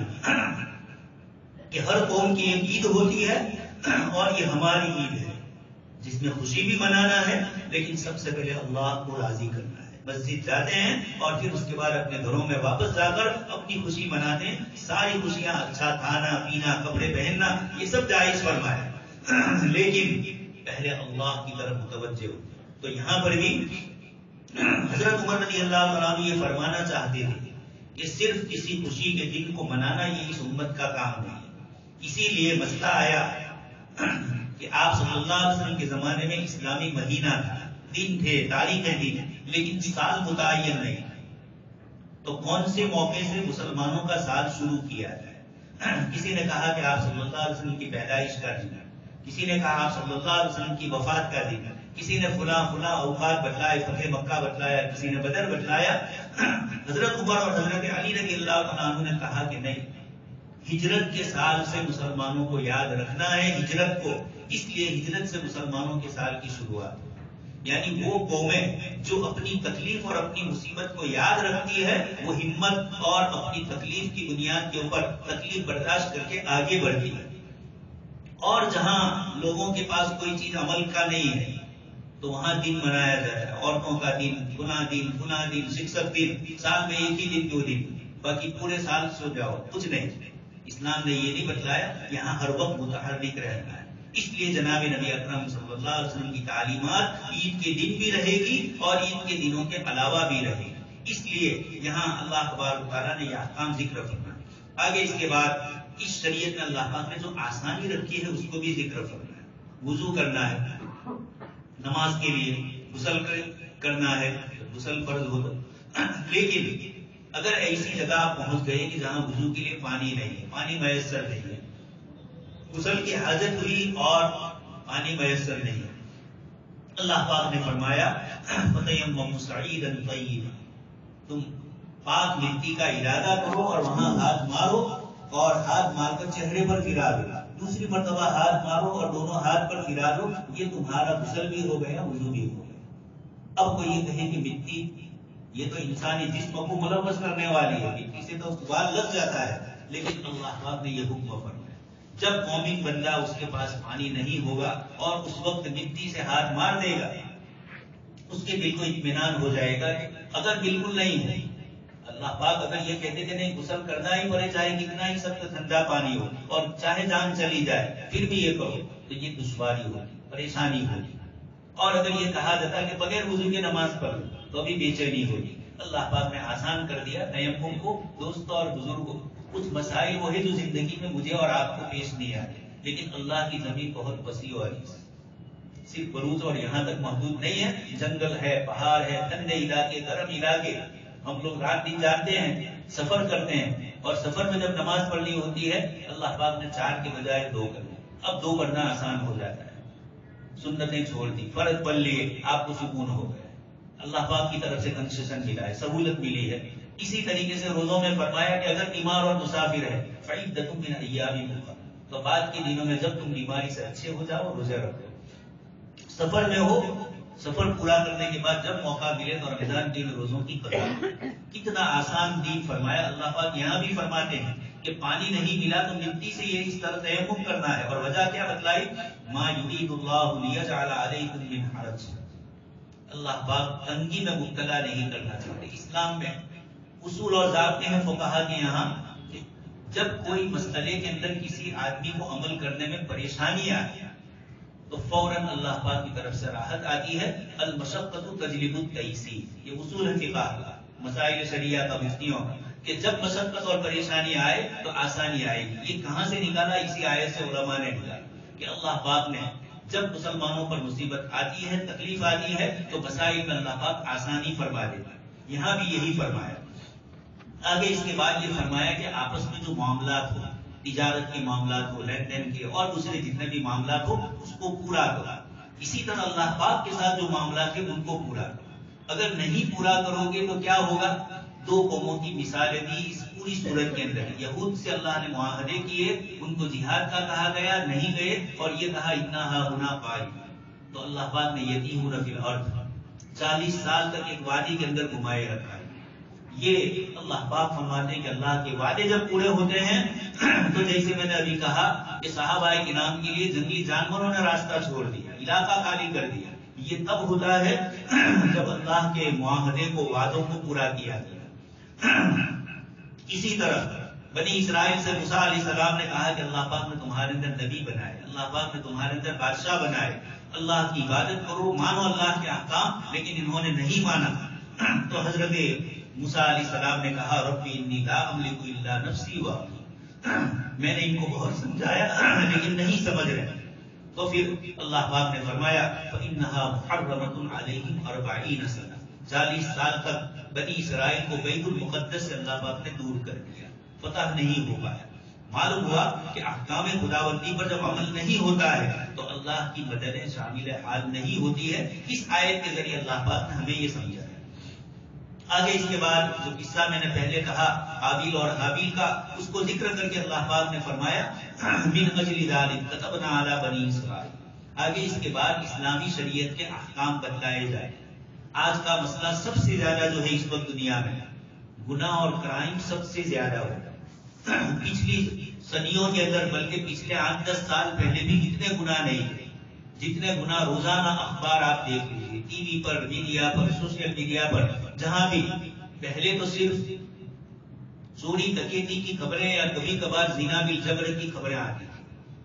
کہ ہر قوم کی ایک عید ہوتی ہے اور یہ ہماری عید ہے، جس میں خوشی بھی منانا ہے لیکن سب سے پہلے اللہ کو راضی کرنا ہے۔ مسجد جاتے ہیں اور پھر اس کے بعد اپنے گھروں میں واپس جا کر اپنی خوشی مناتے ہیں۔ ساری خوشیاں، اچھا کھانا پینا، کپڑے پہننا، یہ سب جائز فرمایا، لیکن پہلے اللہ کی طرف متوجہ ہو۔ تو یہاں پر بھی حضرت عمر رضی اللہ عنہ یہ فرمانا چاہتے تھے کہ صرف کسی خوشی کے دن کو منانا یہ اس امت کا کام نہیں ہے۔ اسی لیے مسئلہ آیا کہ آپ صلی اللہ علیہ وسلم کے زمانے میں اسلامی مہینہ تھا، دن تھے، تاریخیں تھی، لیکن سال متعین نہیں، تو کون سے موقع سے مسلمانوں کا سال شروع کیا جائے؟ کسی نے کہا کہ آپ صلی اللہ علیہ وسلم کی پیدائش کا دن، کسی نے کہا آپ صلی اللہ علیہ وسلم کی وفات کا دن، کسی نے فلاں اوقات بتلائے، فتح مکہ بتلایا، کسی نے بدر بتلایا۔ حضرت عمر اور حضرت علی رضی اللہ عنہ نے کہا کہ نہیں، ہجرت کے سال سے مسلمانوں کو یاد رکھنا ہے ہجرت کو، اس لیے ہجرت سے مسلمانوں کے سال کی شروعات، یعنی وہ قومیں جو اپنی تکلیف اور اپنی مصیبت کو یاد رکھتی ہے وہ ہمت اور اپنی تکلیف کی بنیاد کے اوپر تکلیف برداشت کر کے آگے بڑھتی ہے، اور جہاں لوگوں کے پاس کوئی چیز عمل کا نہیں ہے تو وہاں دن منایا جاتا ہے، عورتوں کا دن، گناہ دن، شکست دن، سال میں ایک ہی دن 2 دن، باقی پورے سال سو جاؤ، کچھ نہیں۔ اسلام نے یہ نہیں بتلایا، یہاں ہر وقت متحرک رہنا ہے۔ اس لیے جناب نبی اکرم صلی اللہ علیہ وسلم کی تعلیمات عید کے دن بھی رہے گی اور عید کے دنوں کے علاوہ بھی رہے گی، اس لیے یہاں اللہ تبارک و تعالیٰ نے یہ احکام ذکر فرمایا۔ آگے اس کے بعد اس شریعت میں اللہ پاک نے جو آسانی رکھی ہے اس کو بھی ذکر فرمایا۔ وضو کرنا ہے، نماز کے لیے غسل کرنا ہے، غسل فرض ہوتا، لیکن اگر ایسی جگہ آپ پہنچ گئے کہ جہاں وضو کے لیے پانی نہیں ہے، پانی میسر نہیں ہے، غسل کی حاجت ہوئی اور پانی میسر نہیں ہے، اللہ پاک نے فرمایا فَتَيَمَّمُوا صَعِيدًا طَيِّبًا، تم پاک مٹی کا ارادہ کرو اور وہاں ہاتھ مارو اور ہاتھ مار کر چہرے پر پھرا دو، دوسری مرتبہ ہاتھ مارو اور دونوں ہاتھ پر پھرا دو، یہ تمہارا غسل بھی ہو گیا، وضو بھی ہو گیا۔ اب کوئی یہ کہے کہ مٹی یہ تو انسانی جسم کو ملوث کرنے والی ہے، مٹی سے تو بال لگ جاتا ہے، لیکن اللہ پاک نے یہ حکم فرمایا جب مومن بندہ اس کے پاس پانی نہیں ہوگا اور اس وقت مٹی سے ہاتھ مار دے گا، اس کے دل کو اطمینان ہو جائے گا کہ اگر بالکل نہیں ہے، اللہ پاک اگر یہ کہتے کہ نہیں غسل کرنا ہی پڑے چاہے کتنا ہی سخت ٹھنڈا پانی ہو اور چاہے جان چلی جائے پھر بھی یہ کرو، تو یہ دشواری ہوگی، پریشانی ہوگی۔ اور اگر یہ کہا جاتا کہ بغیر وضو کے نماز پڑھ تو بھی بے چینی ہوگی، اللہ پاک نے آسان کر دیا تیمم کو۔ دوستوں اور بزرگوں، کچھ مسائل وہ ہے جو زندگی میں مجھے اور آپ کو پیش نہیں آتے، لیکن اللہ کی زمین بہت وسیع اور صرف بروز اور یہاں تک محدود نہیں ہے، جنگل ہے، پہاڑ ہے، ٹھنڈے علاقے، گرم علاقے، ہم لوگ رات دن جانتے ہیں، سفر کرتے ہیں، اور سفر میں جب نماز پڑھنی ہوتی ہے اللہ پاک نے 4 کے بجائے 2 کر دیا، اب 2 پڑھنا آسان ہو جاتا ہے، سنتیں چھوڑ دی، فرض پڑھ لیے، آپ کو سکون ہو گیا، اللہ پاک کی طرف سے کنسیشن ملا ہے، سہولت ملی ہے۔ اسی طریقے سے روزوں میں فرمایا کہ اگر بیمار اور مسافر ہے فعدۃ من ایام اخر، تو بعد کے دنوں میں جب تم بیماری سے اچھے ہو جاؤ روزے رکھو، سفر میں ہو، سفر پورا کرنے کے بعد جب موقع ملے تو رمضان کے روزوں کی قضا۔ کتنا آسان دین فرمایا۔ اللہ پاک یہاں بھی فرماتے ہیں کہ پانی نہیں ملا تو مٹی سے یہ اس طرح تیمم کرنا ہے، اور وجہ کیا بتلائی؟ ما یرید اللہ لیجعل علیکم من حرج، اللہ پاک تنگی میں مبتلا نہیں کرنا چاہتے۔ اسلام میں اصول اور ضابطے ہیں فقہا کے یہاں کہ جب کوئی مسئلے کے اندر کسی آدمی کو عمل کرنے میں پریشانی آتی تو فوراً اللہ پاک کی طرف سے راحت آتی ہے۔ المشقۃ تجلب التیسیر، یہ اصول ہے فقہ کا، مسائل شریعہ کا، مفتیوں کا، کہ جب مشقت اور پریشانی آئے تو آسانی آئے گی۔ یہ کہاں سے نکالا؟ اسی آیت سے علماء نے نکالا کہ اللہ پاک نے جب مسلمانوں پر مصیبت آتی ہے، تکلیف آتی ہے، تو مسائل میں اللہ پاک آسانی فرما دیتا ہے، یہاں بھی یہی فرمایا۔ آگے اس کے بعد یہ فرمایا کہ آپس میں جو معاملات ہو، تجارت کے معاملات ہو، لین دین کے اور دوسرے جتنے بھی معاملات ہو، اس کو پورا کرو۔ اسی طرح اللہ پاک کے ساتھ جو معاملات ہیں ان کو پورا کرو۔ اگر نہیں پورا کرو گے تو کیا ہوگا؟ 2 قوموں کی مثالیں دی اس پوری سورت کے اندر۔ یہود سے اللہ نے معاہدے کیے، ان کو جہاد کا کہا گیا، نہیں گئے، اور یہ کہا اتنا ہاہنا قائم، تو اللہ پاک نے یتیمون فی الارض 40 سال تک ایک وادی کے اندر گھمائے رکھا ہے۔ یہ اللہ پاک فرماتے ہیں کہ اللہ کے وعدے جب پورے ہوتے ہیں تو جیسے میں نے ابھی کہا کہ صحابہ کرام کے لیے جنگلی جانوروں نے راستہ چھوڑ دیا، علاقہ خالی کر دیا، یہ تب ہوتا ہے جب اللہ کے معاہدے کو، وعدوں کو پورا کیا گیا۔ اسی طرح بنی اسرائیل سے موسیٰ علیہ السلام نے کہا کہ اللہ پاک نے تمہارے اندر نبی بنائے، اللہ پاک نے تمہارے اندر بادشاہ بنائے، اللہ کی عبادت کرو، مانو اللہ کے احکام، لیکن انہوں نے نہیں مانا۔ تو حضرت موسیٰ علیہ السلام نے کہا رب انی لا املک الا نفسی واخی، میں نے ان کو بہت سمجھایا لیکن نہیں سمجھ رہے۔ تو پھر اللہ پاک نے فرمایا فإنها محرمۃ علیہم 40 سنہ، 40 سال تک بنی اسرائیل کو بیت المقدس سے اللہ پاک نے دور کر دیا، فتح نہیں ہو پایا۔ معلوم ہوا کہ احکام خداوندی پر جب عمل نہیں ہوتا ہے تو اللہ کی مدد شامل حال نہیں ہوتی ہے۔ اس آیت کے ذریعے اللہ پاک نے ہمیں یہ سمجھایا۔ آگے اس کے بعد جو قصہ میں نے پہلے کہا حابیل اور حابیل کا، اس کو ذکر کر کے اللہ پاک نے فرمایا من اجل ذلک كتبنا علی بنی اسرائیل۔ آگے اس کے بعد اسلامی شریعت کے احکام بتلائے جائیں۔ آج کا مسئلہ سب سے زیادہ جو ہے اس وقت دنیا میں گناہ اور کرائم سب سے زیادہ ہو رہا ہے۔ پچھلی صدیوں کے اندر بلکہ پچھلے 8-10 سال پہلے بھی کتنے گناہ نہیں تھے، جتنے گناہ روزانہ اخبار آپ دیکھ لیجیے، ٹی وی پر، میڈیا پر، سوشل میڈیا پر، جہاں بھی پہلے تو صرف چوری ڈکیتی کی خبریں یا کبھی کبھار زنا بل جبر کی خبریں آتی تھی،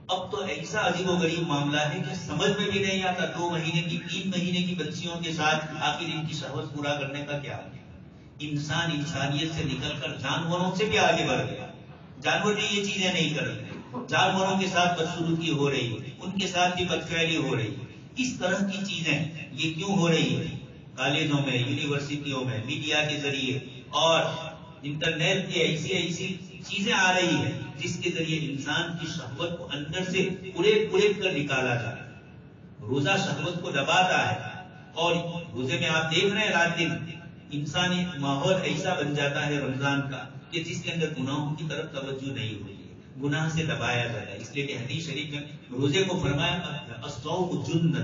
اب تو ایسا عجیب و غریب معاملہ ہے کہ سمجھ میں بھی نہیں آتا 2 مہینے کی 3 مہینے کی بچیوں کے ساتھ آخر ان کی شہوت پورا کرنے کا کیا ہے؟ انسان انسانیت سے نکل کر جانوروں سے بھی آگے بڑھ گیا. جانور بھی یہ چیزیں نہیں کر رہے. جانوروں کے ساتھ بدسلوکی ہو رہی ہے, ان کے ساتھ بھی بدفعلی ہو رہی ہے. اس طرح کی چیزیں یہ کیوں ہو رہی ہے؟ کالجوں میں, یونیورسٹیوں میں, میڈیا کے ذریعے اور انٹرنیٹ کی ایسی چیزیں آ رہی ہیں جس کے ذریعے انسان کی شہوت کو اندر سے اڑیٹ کر نکالا جا رہا ہے. روزہ شہوت کو دباتا ہے, اور روزے میں آپ دیکھ رہے ہیں رات دن انسانی ماحول ایسا بن جاتا ہے رمضان کا کہ جس کے اندر گناہوں کی طرف توجہ نہیں ہوتی ہے, گناہ سے دبایا جاتا ہے. اس لیے کہ حدیث شریف میں روزے کو فرمایا الصوم جنۃ,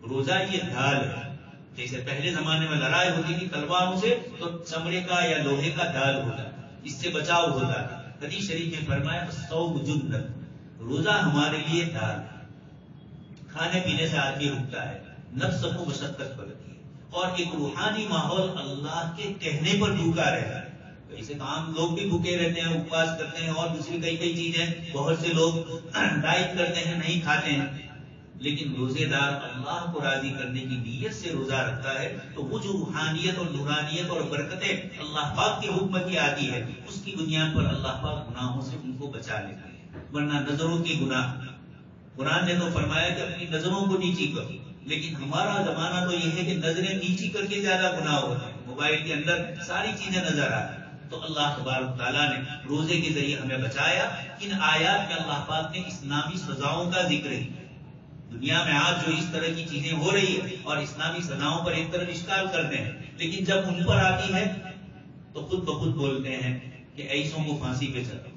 روزہ یہ ڈھال ہے. جیسے پہلے زمانے میں لڑائی ہوتی تھی تلواروں سے تو چمڑے کا یا لوہے کا ڈھال ہوتا, اس سے بچاؤ ہوتا ہے. حدیث شریف میں فرمایا الصوم جنۃ, روزہ ہمارے لیے ڈھال ہے. کھانے پینے سے آدمی رکتا ہے, نفس کو مشقت پڑتی ہے, اور ایک روحانی ماحول اللہ کے کہنے پر ڈوبا رہتا ہے. ایسے عام لوگ بھی بھوکے رہتے ہیں, اپواس کرتے ہیں, اور دوسری کئی چیزیں بہت سے لوگ ڈائٹ کرتے ہیں, نہیں کھاتے ہیں. لیکن روزے دار اللہ کو راضی کرنے کی نیت سے روزہ رکھتا ہے تو وہ جو روحانیت اور نورانیت اور برکتیں اللہ پاک کے حکم کی آتی ہے اس کی بنیاد پر اللہ پاک گناہوں سے ان کو بچا لیتا ہے. ورنہ نظروں کی گناہ, قرآن نے تو فرمایا کہ اپنی نظروں کو نیچی کرو, لیکن ہمارا زمانہ تو یہ ہے کہ نظریں نیچی کر کے زیادہ گناہ ہوتا ہے. موبائل کے اندر ساری چیزیں نظر آ رہی. تو اللہ تبارک تعالیٰ نے روزے کے ذریعے ہمیں بچایا. ان آیات میں اللہ پاک نے اسلامی سزاؤں کا ذکر ہے. دنیا میں آج جو اس طرح کی چیزیں ہو رہی ہے اور اسلامی سزاؤں پر ایک طرف اشکال کرتے ہیں, لیکن جب ان پر آتی ہے تو خود بخود بولتے ہیں کہ ایسوں کو پھانسی پہ چلو.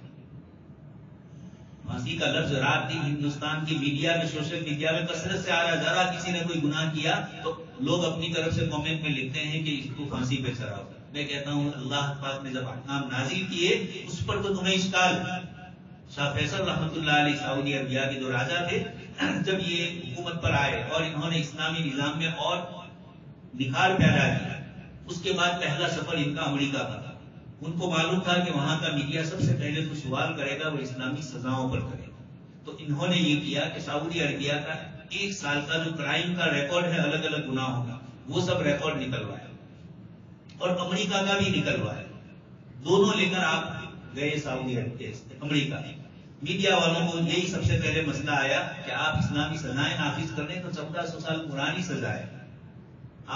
پھانسی کا لفظ رات دن ہندوستان کی میڈیا میں, سوشل میڈیا میں کثرت سے آ رہا. ذرا کسی نے کوئی گناہ کیا تو لوگ اپنی طرف سے کامنٹ میں لکھتے ہیں کہ اس کو پھانسی پہ چڑھاؤ. میں کہتا ہوں اللہ پاک نے جب احکام نازل کیے اس پر تو تمہیں اشکال. شاہ فیصل رحمۃ اللہ علیہ سعودی عربیہ کے جو راجا تھے, جب یہ حکومت پر آئے اور انہوں نے اسلامی نظام میں اور نکھار پیدا کیا, اس کے بعد پہلا سفر ان کا امریکہ کا تھا. ان کو معلوم تھا کہ وہاں کا میڈیا سب سے پہلے جو سوال کرے گا وہ اسلامی سزاؤں پر کرے گا. تو انہوں نے یہ کیا کہ سعودی عربیہ کا 1 سال کا جو کرائم کا ریکارڈ ہے الگ الگ گناہوں کا, وہ سب ریکارڈ نکلوایا, اور امریکہ کا بھی نکلوایا. دونوں لے کر آپ گئے سعودی امریکہ. میڈیا والوں کو یہی سب سے پہلے مسئلہ آیا کہ آپ اسلامی سزائیں نافذ کر رہے تو 1400 سال پرانی سزا ہے.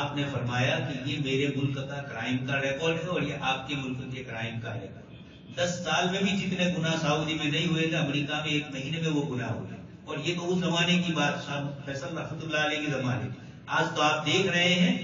آپ نے فرمایا کہ یہ میرے ملک کا کرائم کا ریکارڈ ہے اور یہ آپ کے ملک کے کرائم کا ریکارڈ. 10 سال میں بھی جتنے گناہ سعودی میں نہیں ہوئے تھے, امریکہ میں 1 مہینے میں وہ گناہ ہوئے. اور یہ تو اس زمانے کی بات, شاہ فیصل رحمۃ اللہ علیہ کے زمانے. آج تو آپ دیکھ رہے ہیں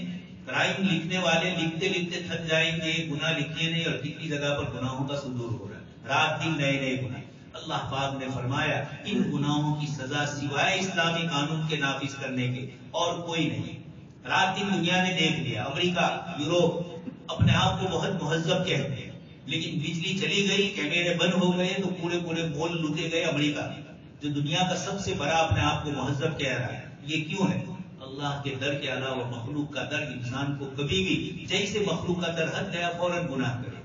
کرائم لکھنے والے لکھتے لکھتے تھک جائیں گے, گناہ لکھے نہیں, اور کتنی جگہ پر گناہوں کا صدور ہو رہا ہے, رات دن نئے گناہ. اللہ پاک نے فرمایا ان گناہوں کی سزا سوائے اسلامی قانون کے نافذ کرنے کے اور کوئی نہیں. رات دن دنیا نے دیکھ لیا, امریکہ, یوروپ اپنے آپ کو بہت مہذب کہتے ہیں, لیکن بجلی چلی گئی, کیمرے بند ہو گئے تو پورے مول لوٹے گئے. امریکہ جو دنیا کا سب سے بڑا اپنے آپ کو مہذب کہہ رہا ہے, یہ کیوں ہے؟ اللہ کے در کے علاوہ مخلوق کا در انسان کو کبھی بھی جیسے مخلوق کا در حد گیا فوراً گناہ کرے.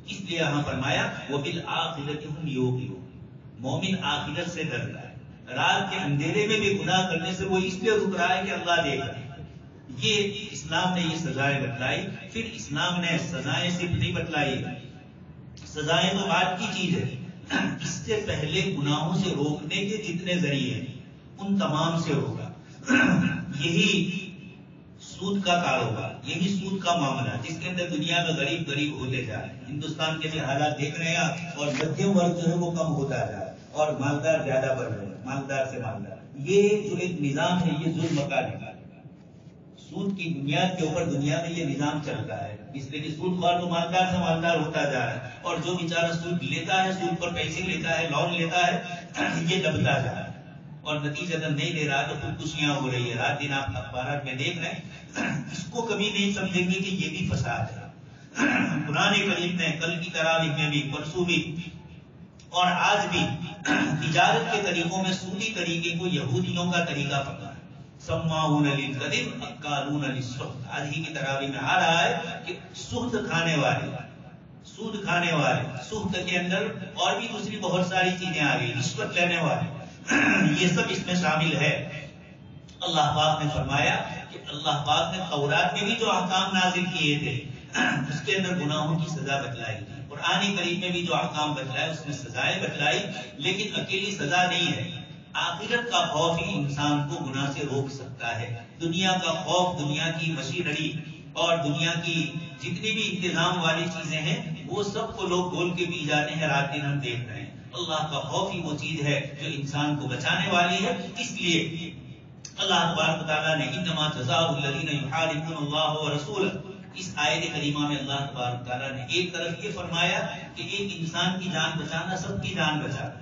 اس لیے یہاں فرمایا وَبِالْآخِرَةِ هُمْ يُوقِنُونَ, مومن آخرت سے ڈرتا ہے. رات کے اندھیرے میں بھی گناہ کرنے سے وہ اس لیے رک رہا ہے کہ اللہ دیکھ رہا ہے. یہ اسلام نے یہ سزائیں بتلائی. پھر اسلام نے سزائیں صرف نہیں بتلائی, سزائیں تو بات کی چیز ہے, اس سے پہلے گناہوں سے روکنے کے جتنے ذریعے ہیں ان تمام سے روکا. یہی سود کا کاروبار, یہی سود کا معاملہ جس کے اندر دنیا میں غریب ہوتے جا رہے ہیں. ہندوستان کے بھی حالات دیکھ رہے ہیں, اور مدھیم ورگ جو ہے وہ کم ہوتا جا رہا ہے اور مالدار زیادہ بڑھ رہے ہیں, مالدار سے مالدار. یہ جو ایک نظام ہے یہ ظلم کا نظام. سود کی بنیاد کے اوپر دنیا میں یہ نظام چلتا ہے, اس لیے کہ سود خوار تو مالدار سے مالدار ہوتا جا رہا ہے, اور جو بیچارہ سود لیتا ہے, سود پر پیسے لیتا ہے, لون لیتا ہے, یہ دبتا جا رہا ہے اور نتیجتاً نہیں دے رہا تو خودکشیاں ہو رہی ہے. رات دن آپ اخبارات میں دیکھ رہے ہیں, اس کو کبھی نہیں سمجھیں گے کہ یہ بھی فساد ہے. قرآن کریم نے کل کی تراویح میں بھی, پرسوں بھی اور آج بھی تجارت کے طریقوں میں سودی طریقے کو یہودیوں کا طریقہ پکڑا ہے. سماعون للکذب اکالون للسحت. آج ہی کی تراویح میں آ رہا ہے کہ سود کھانے والے, سود کھانے والے, سود کے اندر اور بھی دوسری بہت ساری چیزیں آ رہی, رشوت لینے والے, یہ سب اس میں شامل ہے۔ اللہ پاک نے فرمایا کہ اللہ پاک نے تورات میں بھی جو احکام نازل کیے تھے اس کے اندر گناہوں کی سزا بتلائی، قرآن کریم میں بھی جو احکام بتلائے اس میں سزائیں بتلائی، لیکن اکیلی سزا نہیں ہے، آخرت کا خوف ہی انسان کو گناہ سے روک سکتا ہے۔ دنیا کا خوف، دنیا کی مشینری اور دنیا کی جتنی بھی انتظام والی چیزیں ہیں وہ سب کو لوگ بول کے پی جاتے ہیں، رات دن ہم دیکھ رہے ہیں۔ اللہ کا خوف ہی وہ چیز ہے جو انسان کو بچانے والی ہے۔ اس لیے اللہ تبارک و تعالیٰ نے انما جزاء الذین یحاربون اللہ ورسولہ، اس آیت کریمہ میں اللہ تبارک و تعالیٰ نے ایک طرف یہ فرمایا کہ ایک انسان کی جان بچانا سب کی جان بچانا،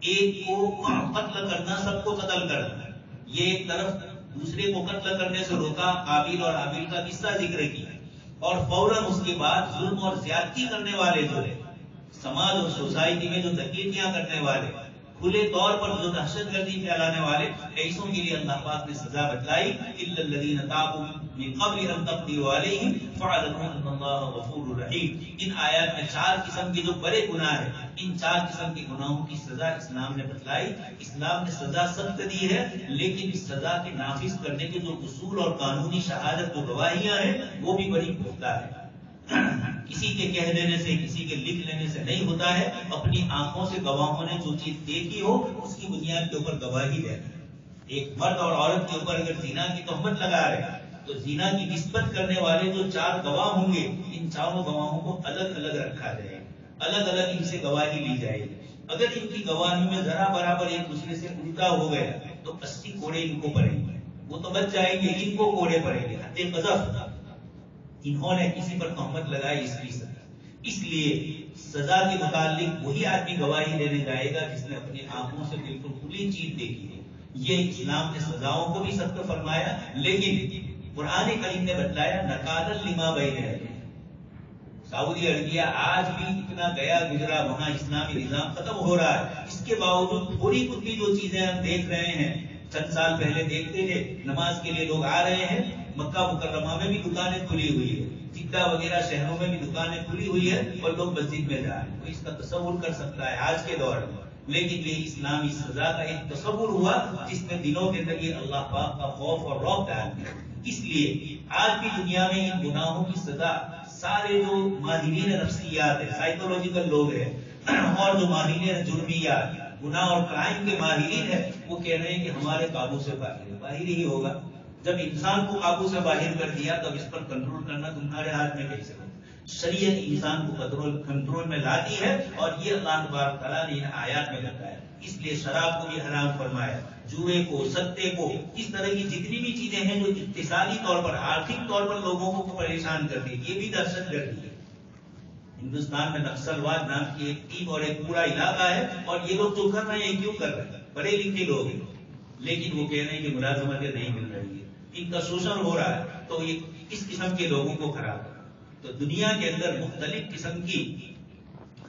ایک کو قتل کرنا سب کو قتل کرنا، یہ ایک طرف دوسرے کو قتل کرنے سے روکا، قابیل اور حابیل کا قصہ ذکر کیا، اور فوراً اس کے بعد ظلم اور زیادتی کرنے والے جو ہے سماج اور سوسائٹی میں جو تکلیفیاں کرنے والے، کھلے طور پر جو دہشت گردی پھیلانے والے، ایسوں کے لیے اللہ پاک نے سزا بتلائی، الا الذین تابوا من قبل ان تقدروا علیہم فاعلموا ان اللہ غفور رحیم۔ ان آیات میں 4 قسم کے جو بڑے گناہ ہیں، ان 4 قسم کے گناہوں کی سزا اسلام نے بتلائی۔ اسلام نے سزا سخت دی ہے، لیکن اس سزا کے نافذ کرنے کے جو اصول اور قانونی شہادت و گواہیاں ہیں وہ بھی بڑی پختہ ہے۔ کسی کے کہہ دینے سے، کسی کے لکھ لینے سے نہیں ہوتا ہے، اپنی آنکھوں سے گواہوں نے جو چیز دیکھی ہو اس کی بنیاد کے اوپر گواہی دینا۔ ایک مرد اور عورت کے اوپر اگر زنا کی تہمت لگا رہے تو زنا کی نسبت کرنے والے جو 4 گواہ ہوں گے، ان 4 گواہوں کو الگ الگ رکھا جائے گا، الگ الگ ان سے گواہی لی جائے گی۔ اگر ان کی گواہی میں ذرا برابر ایک دوسرے سے الٹا ہو گیا تو 80 کوڑے ان کو پڑیں گے، وہ تو بچ جائیں گے، ان کو کوڑے پڑیں گے، حد قذف۔ انہوں نے کسی پر تہمت لگائی اس کی سزا۔ اس لیے سزا کے متعلق وہی آدمی گواہی دینے جائے گا جس نے اپنی آنکھوں سے بالکل کھلی چیز دیکھی ہے۔ یہ اسلام نے سزاؤں کو بھی سخت فرمایا، لیکن قرآن کریم نے بتلایا نکالا لما بین یدیہ۔ سعودی عربیہ آج بھی اتنا گیا گزرا، وہاں اسلامی نظام ختم ہو رہا ہے، اس کے باوجود تھوڑی کتنی جو چیزیں ہم دیکھ رہے ہیں، چند سال پہلے دیکھتے تھے نماز کے لیے لوگ آ رہے ہیں، مکہ مکرمہ میں بھی دکانیں کھلی ہوئی ہے، جدہ وغیرہ شہروں میں بھی دکانیں کھلی ہوئی ہے، اور لوگ مسجد میں جا رہے ہیں۔ کوئی اس کا تصور کر سکتا ہے آج کے دور میں؟ لیکن یہ اسلامی سزا کا ایک تصور ہوا جس میں دلوں کے اندر یہ اللہ پاک کا خوف اور رعب ڈال دیا۔ اس لیے آج بھی دنیا میں ان گناہوں کی سزا سارے جو ماہرین نفسیات ہیں، سائیکولوجیکل لوگ ہیں، اور جو ماہرین جرمیات، گناہ اور کرائم کے ماہرین ہیں، وہ کہہ رہے ہیں کہ ہمارے قابو سے باہر ہی ہوگا۔ جب انسان کو قابو سے باہر کر دیا تب اس پر کنٹرول کرنا تمہارے ہاتھ میں کیسے ہوگا؟ شریعت انسان کو کنٹرول میں لاتی ہے، اور یہ اللہ تبارک تعالیٰ نے ان آیات میں بتایا۔ اس لیے شراب کو بھی حرام فرمایا، جوئے کو، ستے کو، اس طرح کی جتنی بھی چیزیں ہیں جو اقتصادی طور پر، آرتھک طور پر لوگوں کو پریشان کرتی ہے، یہ بھی دہشت گردی ہے۔ ہندوستان میں نکسلواد نام کی ایک ٹیم اور ایک پورا علاقہ ہے، اور یہ لوگ جو کر رہے ہیں کیوں کر رہے ہیں؟ پڑھے لکھے لوگ ہیں، لیکن وہ کہہ رہے ہیں کہ ملازمتیں نہیں مل رہی ہے، ان کا شوشن ہو رہا ہے، تو یہ اس قسم کے لوگوں کو خراب ہے۔ تو دنیا کے اندر مختلف قسم کی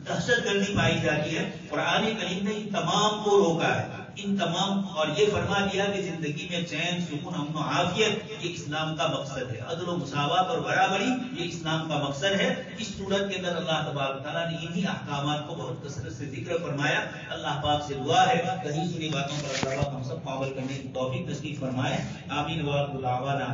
دہشت گردی پائی جاتی ہے، قرآن کریم نے ان تمام کو روکا ہے، ان تمام، اور یہ فرما دیا کہ زندگی میں چین، سکون، امن و عافیت یہ اسلام کا مقصد ہے، عدل و مساوات اور برابری یہ اسلام کا مقصد ہے۔ اس صورت کے اندر اللہ تبارک تعالیٰ نے انہی احکامات کو بہت کثرت سے ذکر فرمایا۔ اللہ پاک سے دعا ہے کہیں سنی باتوں پر اللہ ہم سب کو عمل کرنے کی توفیق نصیب فرمائے، آمین۔ وآخر دعوانا